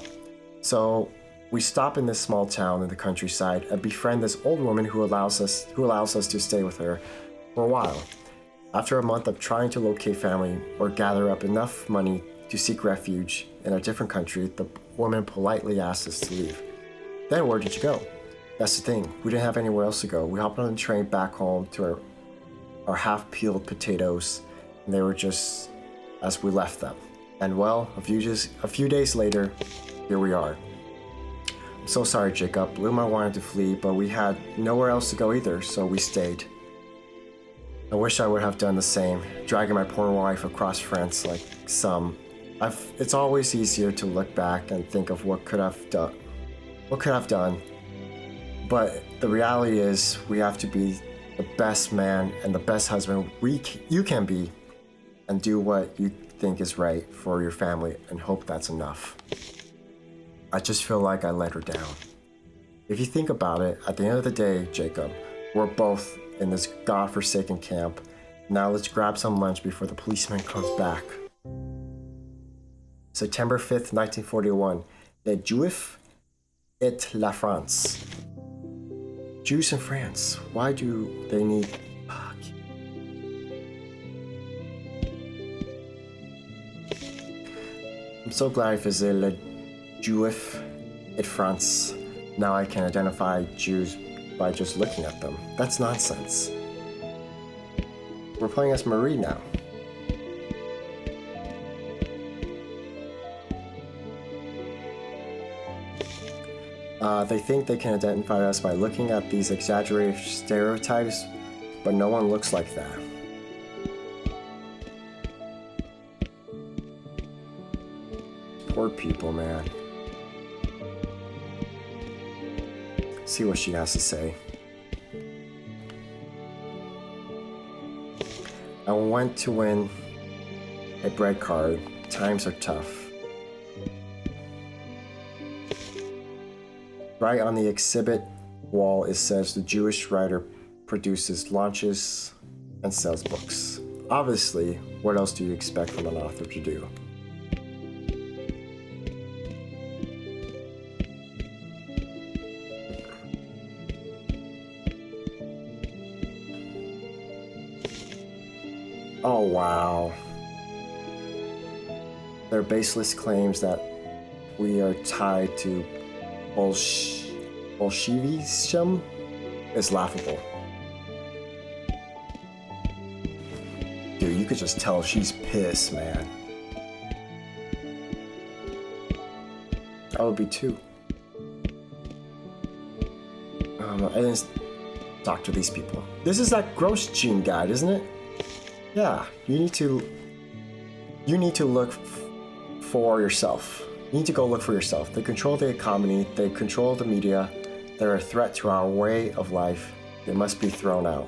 A: So, we stop in this small town in the countryside and befriend this old woman who allows us to stay with her for a while. After a month of trying to locate family or gather up enough money to seek refuge in a different country, the woman politely asked us to leave. Then where did you go? That's the thing, we didn't have anywhere else to go. We hopped on the train back home to our half-peeled potatoes, and they were just as we left them. And well, a few days later, here we are. I'm so sorry, Jacob. Luma wanted to flee, but we had nowhere else to go either, so we stayed. I wish I would have done the same, dragging my poor wife across France like some. It's always easier to look back and think of what could have done. But the reality is, we have to be the best man and the best husband you can be, and do what you think is right for your family, and hope that's enough. I just feel like I let her down. If you think about it, at the end of the day, Jacob, we're both in this godforsaken camp. Now let's grab some lunch before the policeman comes back. September 5th, 1941. Les Juifs et la France. Jews in France. Why do they need... I'm so glad I visited Les Juifs et France. Now I can identify Jews by just looking at them. That's nonsense. We're playing as Marie now. They think they can identify us by looking at these exaggerated stereotypes, but no one looks like that. Poor people, man. See what she has to say. I went to win a bread card. Times are tough. Right on the exhibit wall, it says the Jewish writer produces, launches, and sells books. Obviously, what else do you expect from an author to do? Oh, wow. Their baseless claims that we are tied to Bolshevism is laughable. Dude, you could just tell she's pissed, man. I would be too. I didn't talk to these people. This is that gross gene guide, isn't it? Yeah, you need to look for yourself. You need to go look for yourself. They control the economy, they control the media, they're a threat to our way of life. They must be thrown out.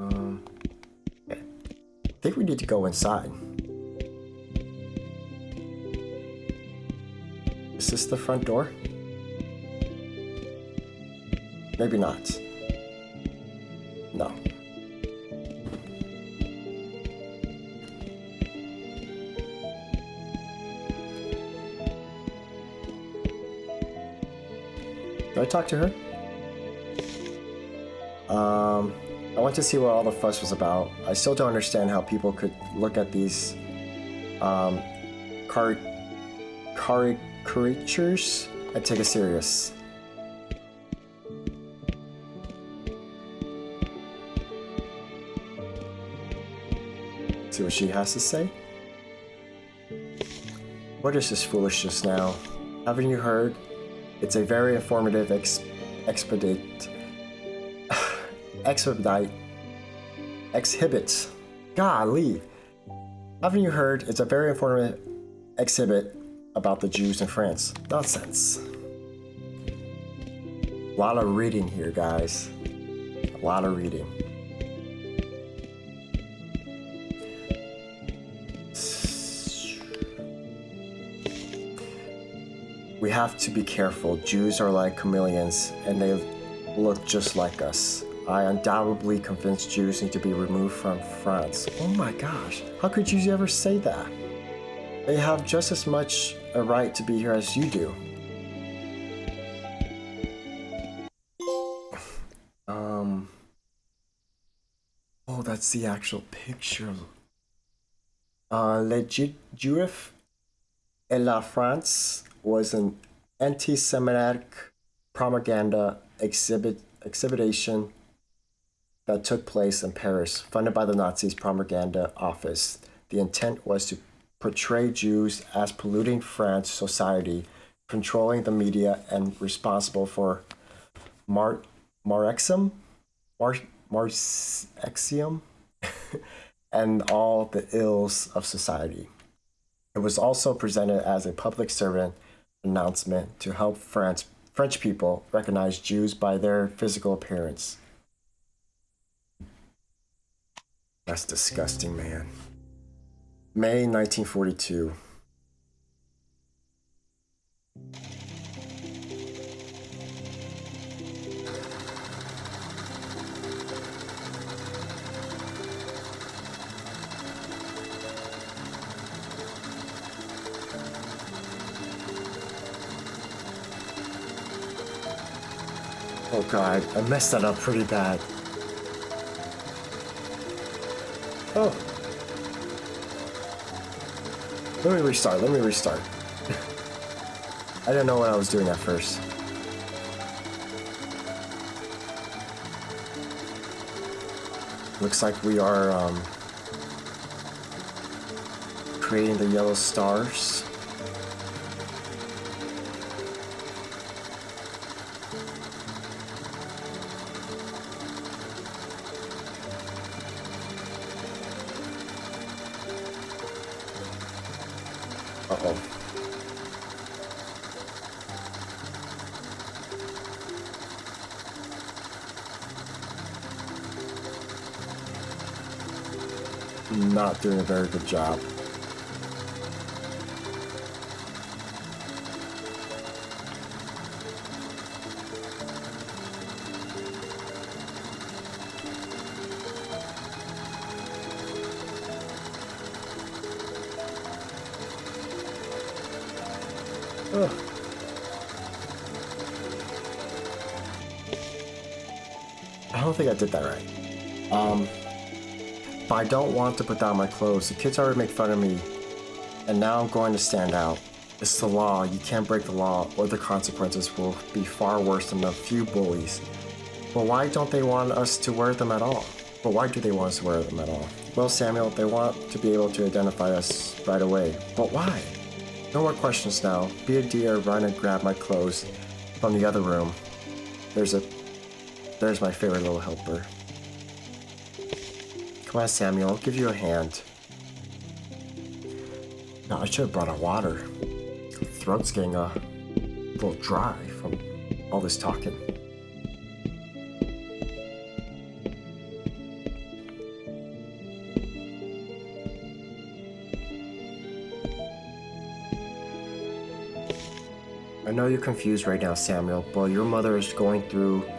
A: Okay. I think we need to go inside. Is this the front door? Maybe not. No. Did I talk to her? I went to see what all the fuss was about. I still don't understand how people could look at these caricatures and take it serious. See what she has to say? What is this foolishness now? Haven't you heard? It's a very informative exhibit. Golly. Haven't you heard? It's a very informative exhibit about the Jews in France. Nonsense. A lot of reading here, guys. A lot of reading. We have to be careful. Jews are like chameleons, and they look just like us. I undoubtedly convinced Jews need to be removed from France. Oh my gosh, how could you ever say that? They have just as much a right to be here as you do. Oh, that's the actual picture. Le Juif et la France was an anti-Semitic propaganda exhibition that took place in Paris, funded by the Nazis' propaganda office. The intent was to portray Jews as polluting French society, controlling the media, and responsible for Marxism and all the ills of society. It was also presented as a public servant announcement to help French people recognize Jews by their physical appearance. That's disgusting, man. May 1942. Oh god, I messed that up pretty bad. Oh. Let me restart. I didn't know what I was doing at first. Looks like we are creating the yellow stars. Uh-oh. Not doing a very good job. Ugh. I don't think I did that right. But I don't want to put down my clothes. The kids already make fun of me. And now I'm going to stand out. It's the law. You can't break the law, or the consequences will be far worse than a few bullies. But why don't they want us to wear them at all? But why do they want us to wear them at all? Well, Samuel, they want to be able to identify us right away. But why? No more questions now. Be a dear, run and grab my clothes from the other room. There's my favorite little helper. Come on, Samuel, I'll give you a hand. No, I should have brought out water. Throat's getting a little dry from all this talking. I know you're confused right now, Samuel, but your mother is going through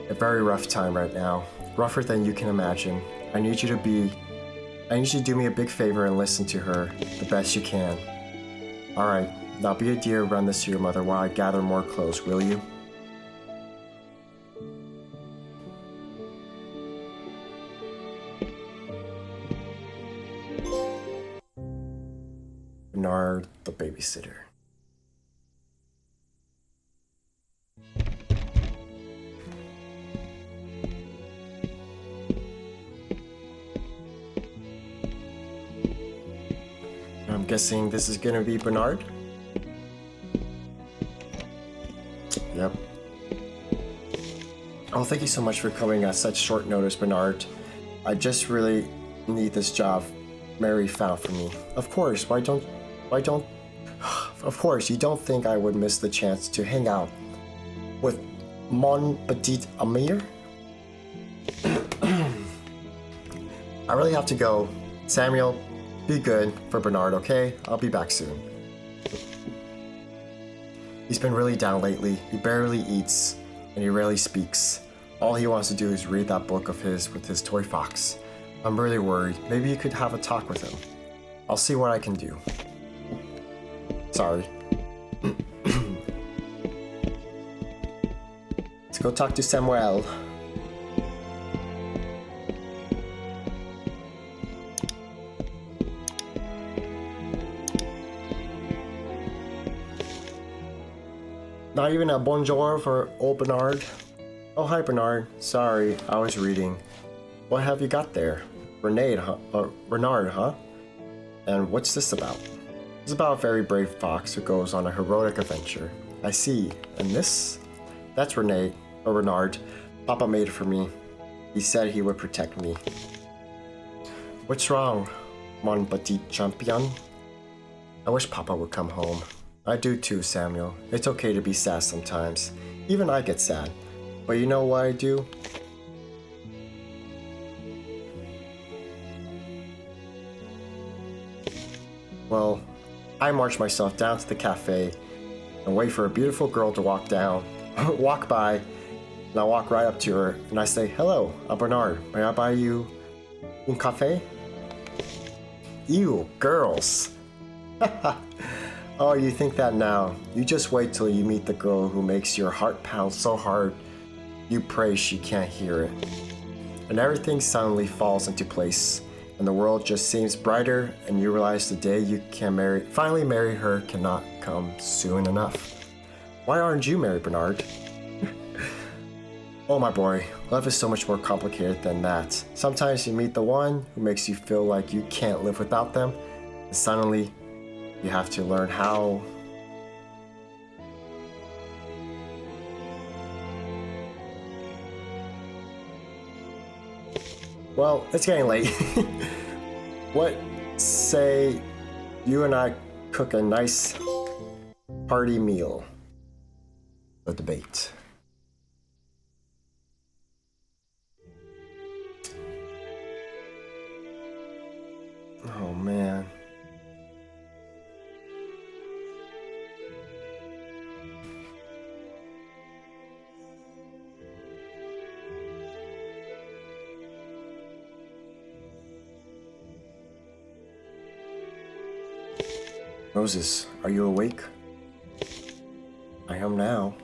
A: a very rough time right now. Rougher than you can imagine. I need you to do me a big favor and listen to her the best you can. Alright, now be a dear, run this to your mother while I gather more clothes, will you? Bernard, the babysitter. I'm guessing this is gonna be Bernard? Yep. Oh, thank you so much for coming at such short notice, Bernard. I just really need this job Mary found for me. Of course, of course, you don't think I would miss the chance to hang out with mon petit Amir? I really have to go. Samuel, be good for Bernard, okay? I'll be back soon. He's been really down lately. He barely eats, and he rarely speaks. All he wants to do is read that book of his with his toy fox. I'm really worried. Maybe you could have a talk with him. I'll see what I can do. Sorry. Let's go talk to Samuel. Not even a bonjour for old Bernard. Oh, hi Bernard. Sorry, I was reading. What have you got there? Renard, huh? And what's this about? It's about a very brave fox who goes on a heroic adventure. I see. And this? That's Renard. Papa made it for me. He said he would protect me. What's wrong, mon petit champion? I wish Papa would come home. I do too, Samuel. It's okay to be sad sometimes. Even I get sad. But you know what I do? Well, I march myself down to the cafe and wait for a beautiful girl to walk by, and I walk right up to her and I say, "Hello, I'm Bernard. May I buy you un café?" Ew, girls. Oh, you think that now. You just wait till you meet the girl who makes your heart pound so hard you pray she can't hear it. And everything suddenly falls into place, and the world just seems brighter, and you realize the day you can finally marry her cannot come soon enough. Why aren't you married, Bernard? Oh my boy, love is so much more complicated than that. Sometimes you meet the one who makes you feel like you can't live without them, and suddenly you have to learn how. Well, it's getting late. What say you and I cook a nice hearty meal? The debate. Oh man. Moses, are you awake? I am now.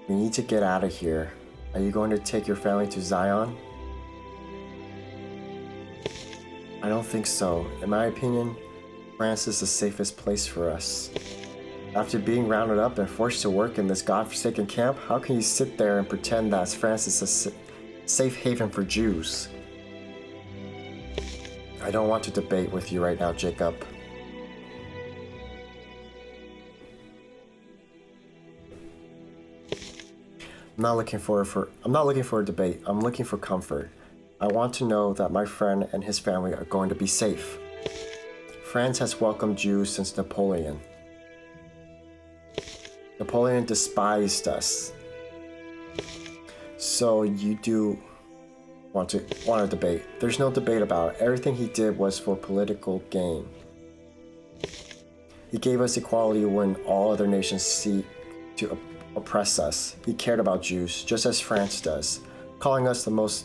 A: We need to get out of here. Are you going to take your family to Zion? I don't think so. In my opinion, France is the safest place for us. After being rounded up and forced to work in this godforsaken camp, how can you sit there and pretend that France is a safe haven for Jews? I don't want to debate with you right now, Jacob. I'm not looking for a debate. I'm looking for comfort. I want to know that my friend and his family are going to be safe. France has welcomed Jews since Napoleon. Napoleon despised us. So you do want to debate. There's no debate about it. Everything he did was for political gain. He gave us equality when all other nations seek to oppress us. He cared about Jews, just as France does. Calling us the most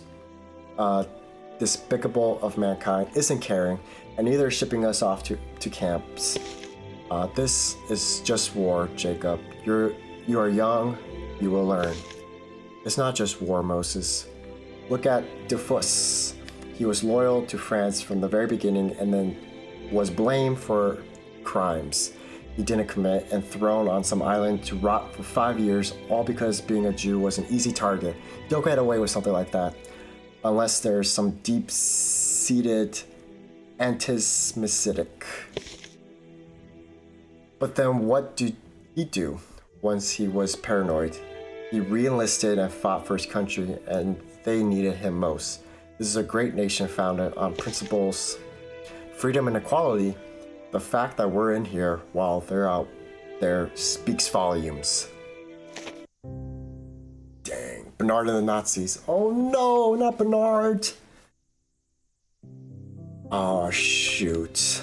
A: despicable of mankind isn't caring, and neither is shipping us off to camps. This is just war, Jacob. You are young, you will learn. It's not just war, Moses. Look at Dufuss. He was loyal to France from the very beginning and then was blamed for crimes he didn't commit and thrown on some island to rot for 5 years, all because being a Jew was an easy target. You don't get away with something like that unless there's some deep-seated anti-Semitic. But then what did he do once he was paranoid? He re-enlisted and fought for his country, and they needed him most. This is a great nation founded on principles, freedom and equality. The fact that we're in here while they're out there speaks volumes. Dang, Bernard and the Nazis. Oh no, not Bernard! Oh shoot.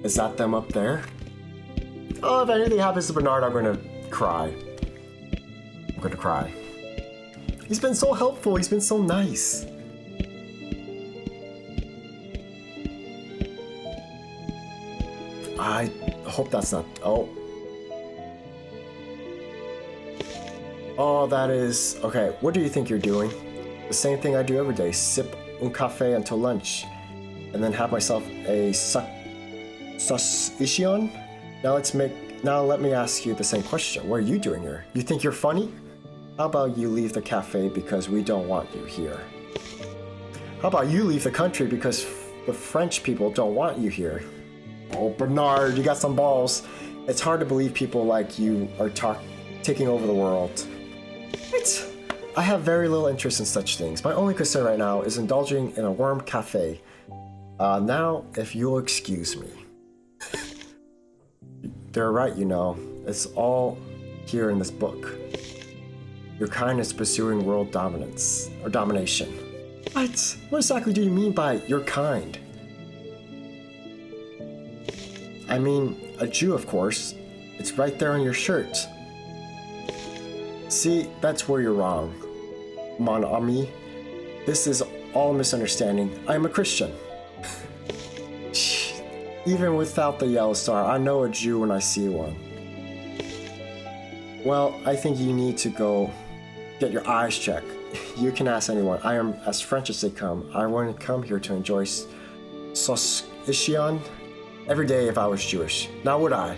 A: Is that them up there? Oh, if anything happens to Bernard, I'm gonna cry. I'm gonna cry. He's been so helpful, he's been so nice. I hope that's not... Oh, that is... Okay, what do you think you're doing? The same thing I do every day. Sip un café until lunch. And then have myself a saucisson? Now let me ask you the same question. What are you doing here? You think you're funny? How about you leave the cafe because we don't want you here? How about you leave the country because the French people don't want you here? Oh, Bernard, you got some balls. It's hard to believe people like you are taking over the world. What? I have very little interest in such things. My only concern right now is indulging in a warm cafe. Now, if you'll excuse me. They're right, you know. It's all here in this book. Your kind is pursuing world dominance, or domination. What? What exactly do you mean by your kind? I mean, a Jew, of course. It's right there on your shirt. See, that's where you're wrong. Mon ami, this is all a misunderstanding. I am a Christian. Even without the yellow star, I know a Jew when I see one. Well, I think you need to go get your eyes checked. You can ask anyone. I am as French as they come. I wouldn't come here to enjoy saucisson every day if I was Jewish. Now would I?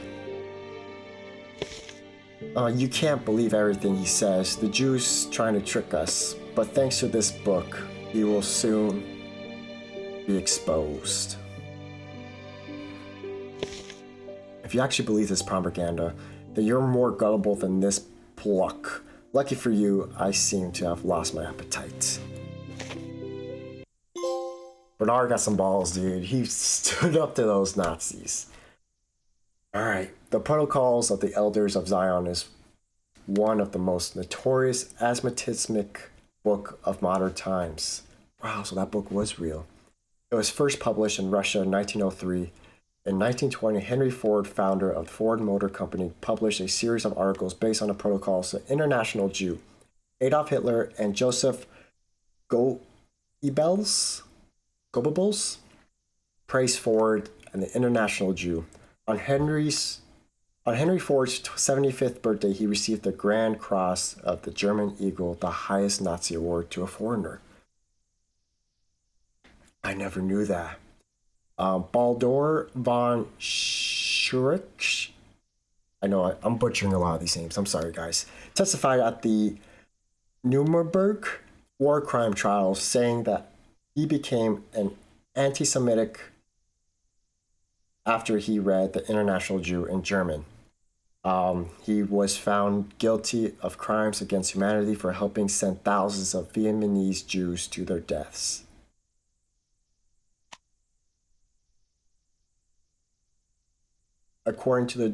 A: You can't believe everything he says. The Jews trying to trick us. But thanks to this book, he will soon be exposed. If you actually believe this propaganda, then you're more gullible than this pluck. Lucky for you, I seem to have lost my appetite. Bernard got some balls, dude. He stood up to those Nazis. Alright, the Protocols of the Elders of Zion is one of the most notorious asthmatismic book of modern times. Wow, so that book was real. It was first published in Russia in 1903. In 1920, Henry Ford, founder of the Ford Motor Company, published a series of articles based on the Protocols of the International Jew. Adolf Hitler and Joseph Goebbels praised Ford and the International Jew. On Henry's On Henry Ford's 75th birthday, he received the Grand Cross of the German Eagle, the highest Nazi award to a foreigner. I never knew that. Baldur von Schurich, I know I'm butchering a lot of these names, I'm sorry guys, testified at the Nuremberg war crime trial, saying that he became an anti-Semitic after he read The International Jew in German. He was found guilty of crimes against humanity for helping send thousands of Vietnamese Jews to their deaths. According to the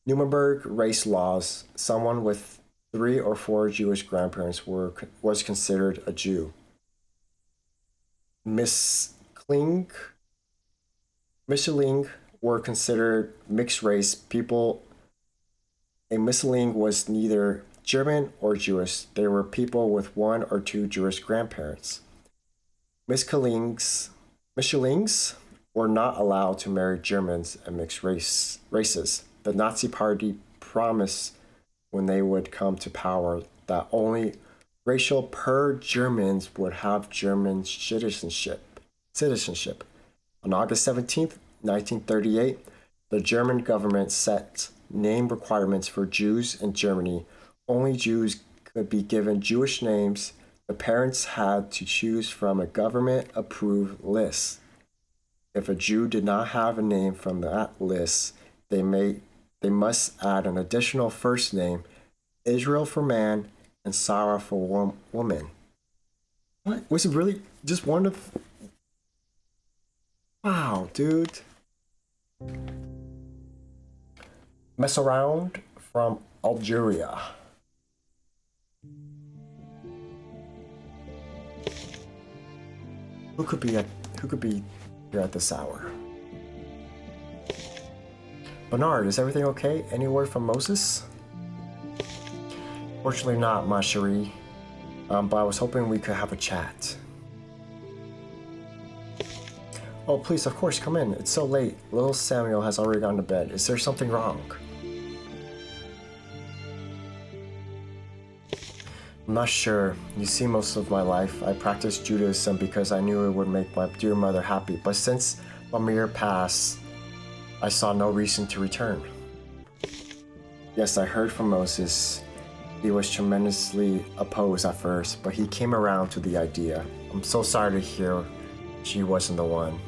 A: Nuremberg race laws, someone with 3 or 4 Jewish grandparents was considered a Jew. Mischling were considered mixed race people. A Mischling was neither German or Jewish. They were people with 1 or 2 Jewish grandparents. Mischlings were not allowed to marry Germans and mixed races. The Nazi Party promised when they would come to power that only racial pure Germans would have German citizenship. On August 17th, 1938, the German government set name requirements for Jews in Germany. Only Jews could be given Jewish names. The parents had to choose from a government-approved list. If a Jew did not have a name from that list, they must add an additional first name, Israel for man and Sarah for woman. What? Was it really just one of... Wow, dude. Mess around from Algeria. Who could be here at this hour? Bernard, is everything okay? Any word from Moses? Fortunately not, ma chérie. But I was hoping we could have a chat. Oh, please, of course, come in. It's so late. Little Samuel has already gone to bed. Is there something wrong? I'm not sure. You see, most of my life, I practiced Judaism because I knew it would make my dear mother happy. But since Mamir passed, I saw no reason to return. Yes, I heard from Moses. He was tremendously opposed at first, but he came around to the idea. I'm so sorry to hear she wasn't the one.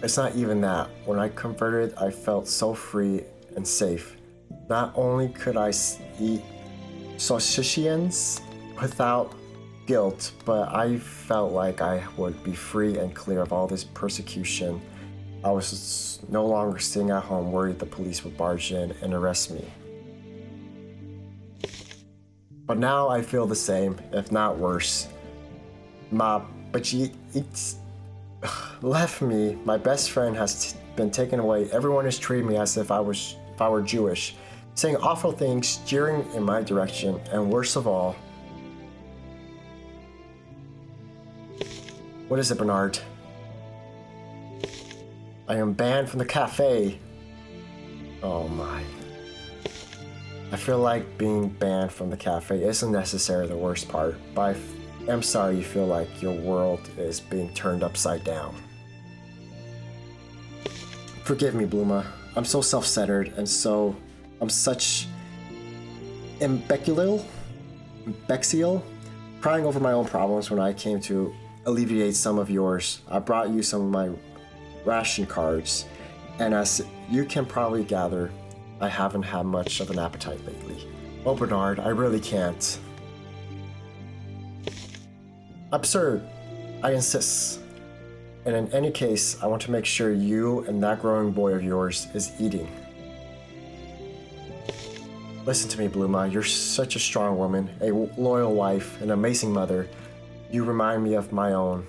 A: It's not even that. When I converted, I felt so free and safe. Not only could I eat sausages without guilt, but I felt like I would be free and clear of all this persecution. I was no longer sitting at home worried the police would barge in and arrest me. But now I feel the same, if not worse. But she left me. My best friend has been taken away. Everyone is treating me as if I were Jewish, saying awful things, jeering in my direction, and worst of all, what is it, Bernard? I am banned from the cafe. Oh my. I feel like being banned from the cafe isn't necessarily the worst part, but I'm sorry you feel like your world is being turned upside down. Forgive me, Bluma. I'm so self-centered and I'm such imbecile, crying over my own problems when I came to alleviate some of yours. I brought you some of my ration cards, and as you can probably gather, I haven't had much of an appetite lately. Oh, Bernard, I really can't. Absurd. I insist. And in any case, I want to make sure you and that growing boy of yours is eating. Listen to me, Bluma. You're such a strong woman, a loyal wife, an amazing mother. You remind me of my own.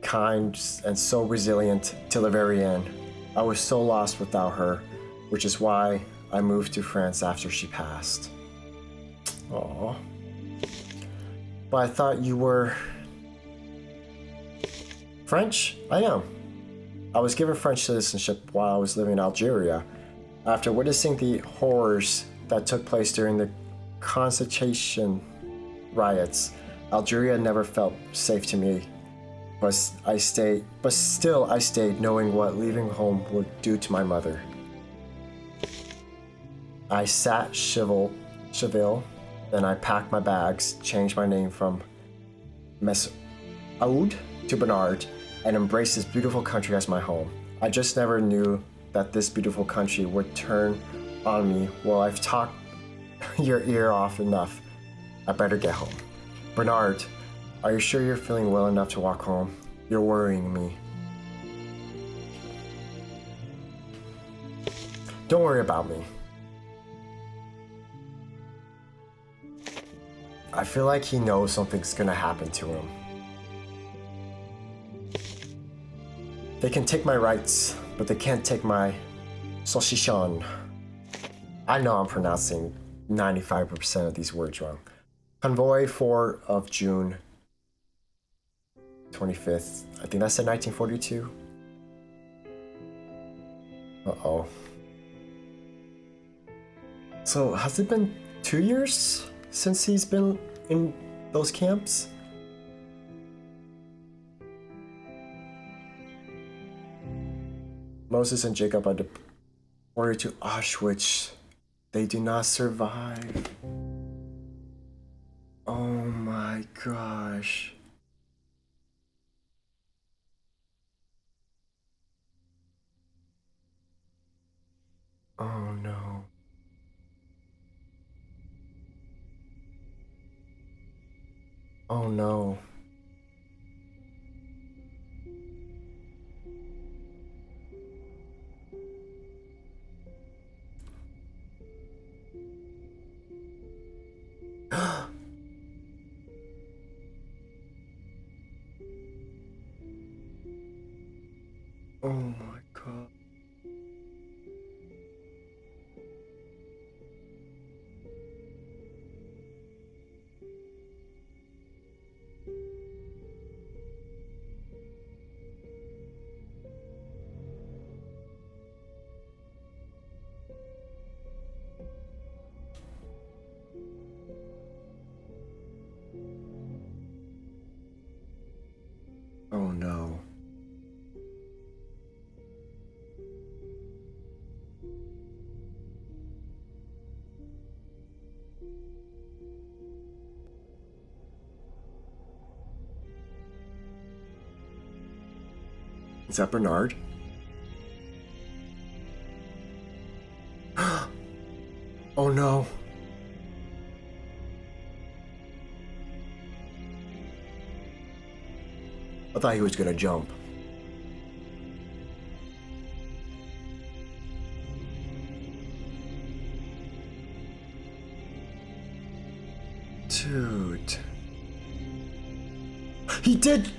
A: Kind and so resilient till the very end. I was so lost without her, which is why I moved to France after she passed. Aww. But I thought you were... French? I am. I was given French citizenship while I was living in Algeria. After witnessing the horrors that took place during the concentration riots, Algeria never felt safe to me. But still I stayed knowing what leaving home would do to my mother. I sat Cheville, then I packed my bags, changed my name from Mesoud to Bernard, and embraced this beautiful country as my home. I just never knew that this beautiful country would turn on me. Well, I've talked your ear off enough. I better get home. Bernard, are you sure you're feeling well enough to walk home? You're worrying me. Don't worry about me. I feel like he knows something's gonna happen to him. They can take my rights, but they can't take my saucisson. I know I'm pronouncing 95% of these words wrong. Convoy 4 of June 25th. I think that said 1942. Uh-oh. So has it been 2 years since he's been in those camps? Moses and Jacob are deported to Auschwitz. They do not survive. Oh my gosh. Oh no. Oh no. Oh my god. Oh no. Is that Bernard? Oh no. I thought he was gonna jump. Dude. He did!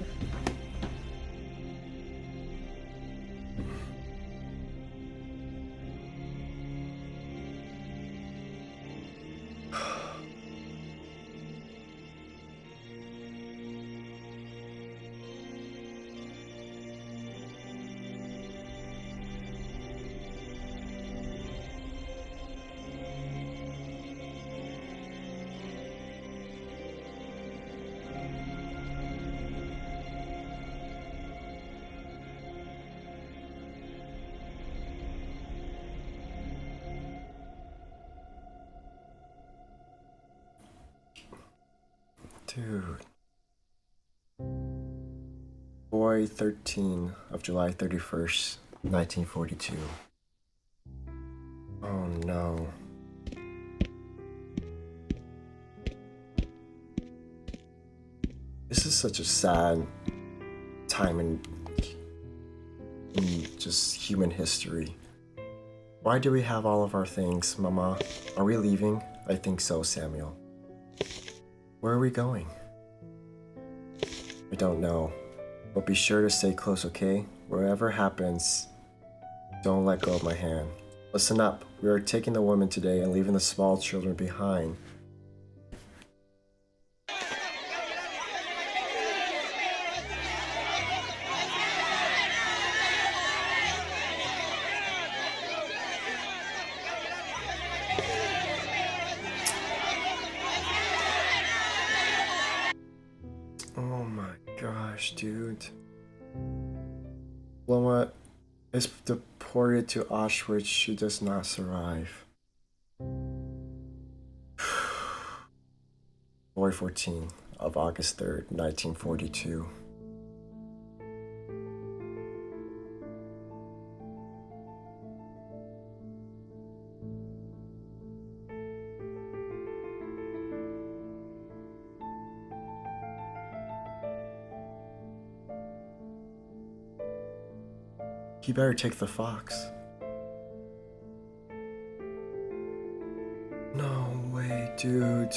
A: Dude. Boy 13 of July 31st, 1942. Oh no. This is such a sad time in just human history. Why do we have all of our things, Mama? Are we leaving? I think so, Samuel. Where are we going? I don't know, but be sure to stay close, okay? Whatever happens, don't let go of my hand. Listen up, we are taking the women today and leaving the small children behind. gosh, dude. Loma is deported to Auschwitz. She does not survive. February 14 of August 3rd, 1942. You better take the fox. No way, dude.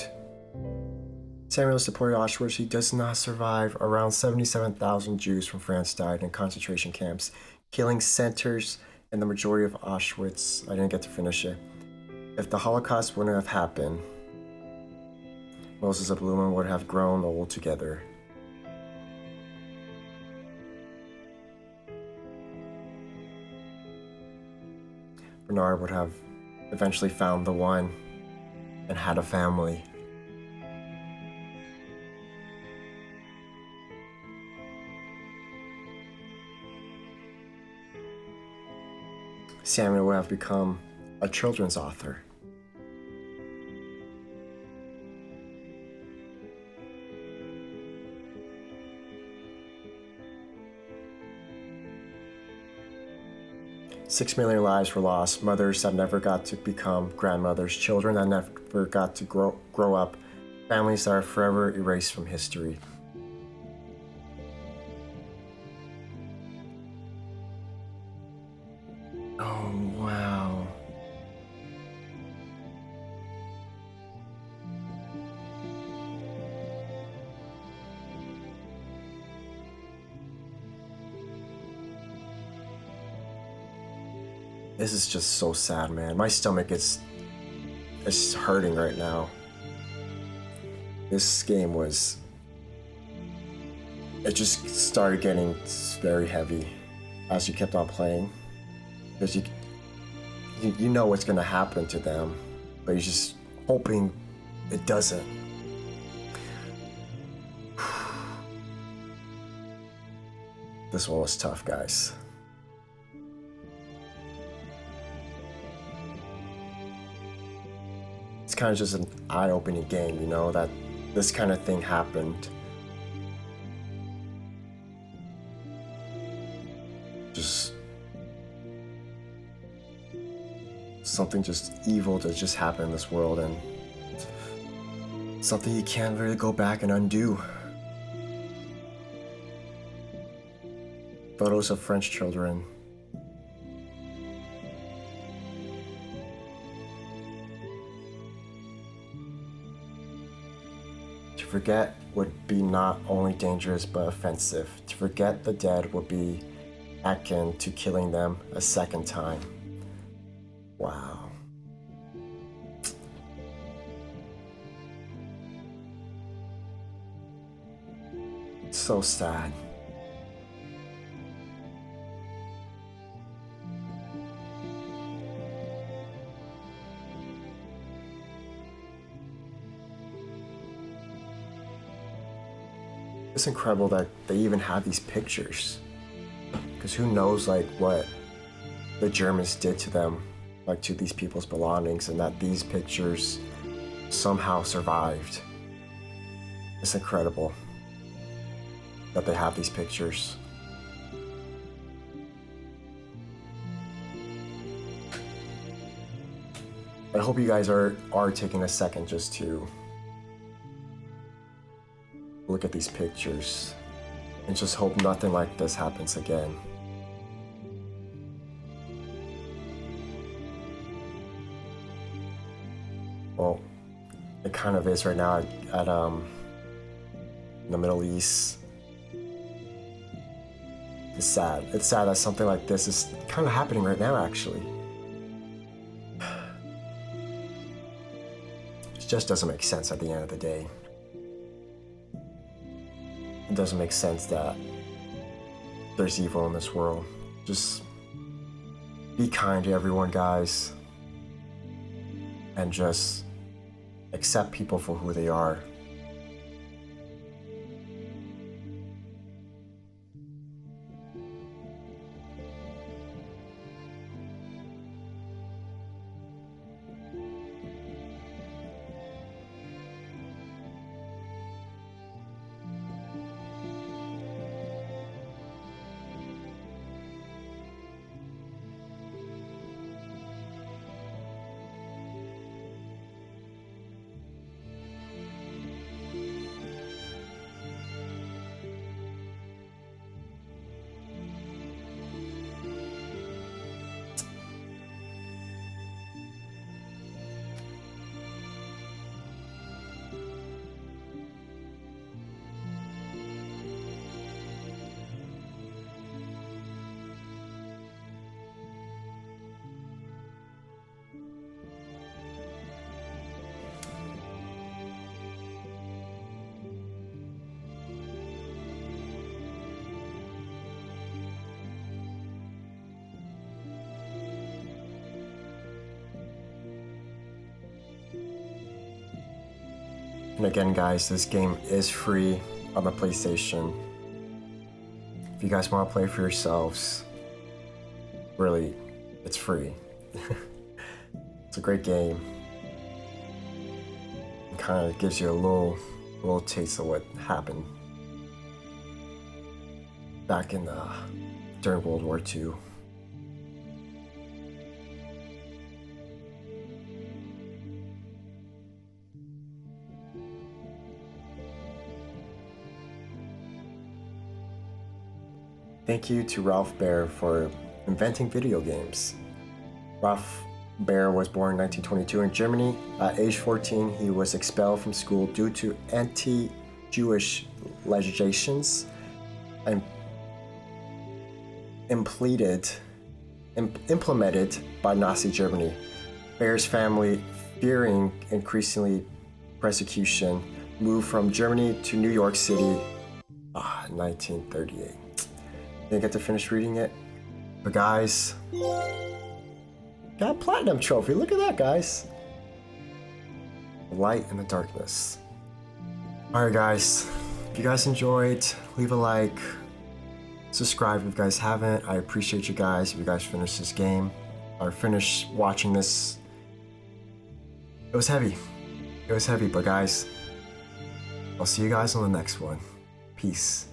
A: Samuel is deported to Auschwitz. He does not survive. Around 77,000 Jews from France died in concentration camps, killing centers in the majority of Auschwitz. I didn't get to finish it. If the Holocaust wouldn't have happened, Moses and Blumen would have grown old together. Bernard would have eventually found the one and had a family. Samuel would have become a children's author. Six million lives were lost. Mothers that never got to become grandmothers. Children that never got to grow up. Families that are forever erased from history. Oh, wow. This is just so sad, man. My stomach is hurting right now. This game was... It just started getting very heavy as you kept on playing. Because you know what's gonna happen to them, but you're just hoping it doesn't. This one was tough, guys. It's kind of just an eye-opening game, you know, that this kind of thing happened. Just something just evil that just happened in this world, and something you can't really go back and undo. Photos of French children. To forget would be not only dangerous but offensive. To forget the dead would be akin to killing them a second time. Wow. It's so sad. It's incredible that they even have these pictures, because who knows like what the Germans did to them, like to these people's belongings, and that these pictures somehow survived. It's incredible that they have these pictures. I hope you guys are taking a second just to look at these pictures and just hope nothing like this happens again. Well, it kind of is right now at the Middle East. It's sad. It's sad that something like this is kind of happening right now, actually. It just doesn't make sense at the end of the day. It doesn't make sense that there's evil in this world. Just be kind to everyone, guys. And just accept people for who they are. And again, guys, this game is free on the PlayStation. If you guys want to play for yourselves, really, it's free. It's a great game. It kind of gives you a little taste of what happened back in during World War II. Thank you to Ralph Baer for inventing video games. Ralph Baer was born in 1922 in Germany. At age 14, he was expelled from school due to anti-Jewish legislations and implemented by Nazi Germany. Baer's family, fearing increasingly persecution, moved from Germany to New York City in 1938. Didn't get to finish reading it, but guys, got a platinum trophy. Look at that, guys. The light and the darkness. All right, guys, if you guys enjoyed, leave a like, subscribe if you guys haven't. I appreciate you guys. If you guys finish this game or finish watching this, it was heavy. It was heavy, but guys, I'll see you guys on the next one. Peace.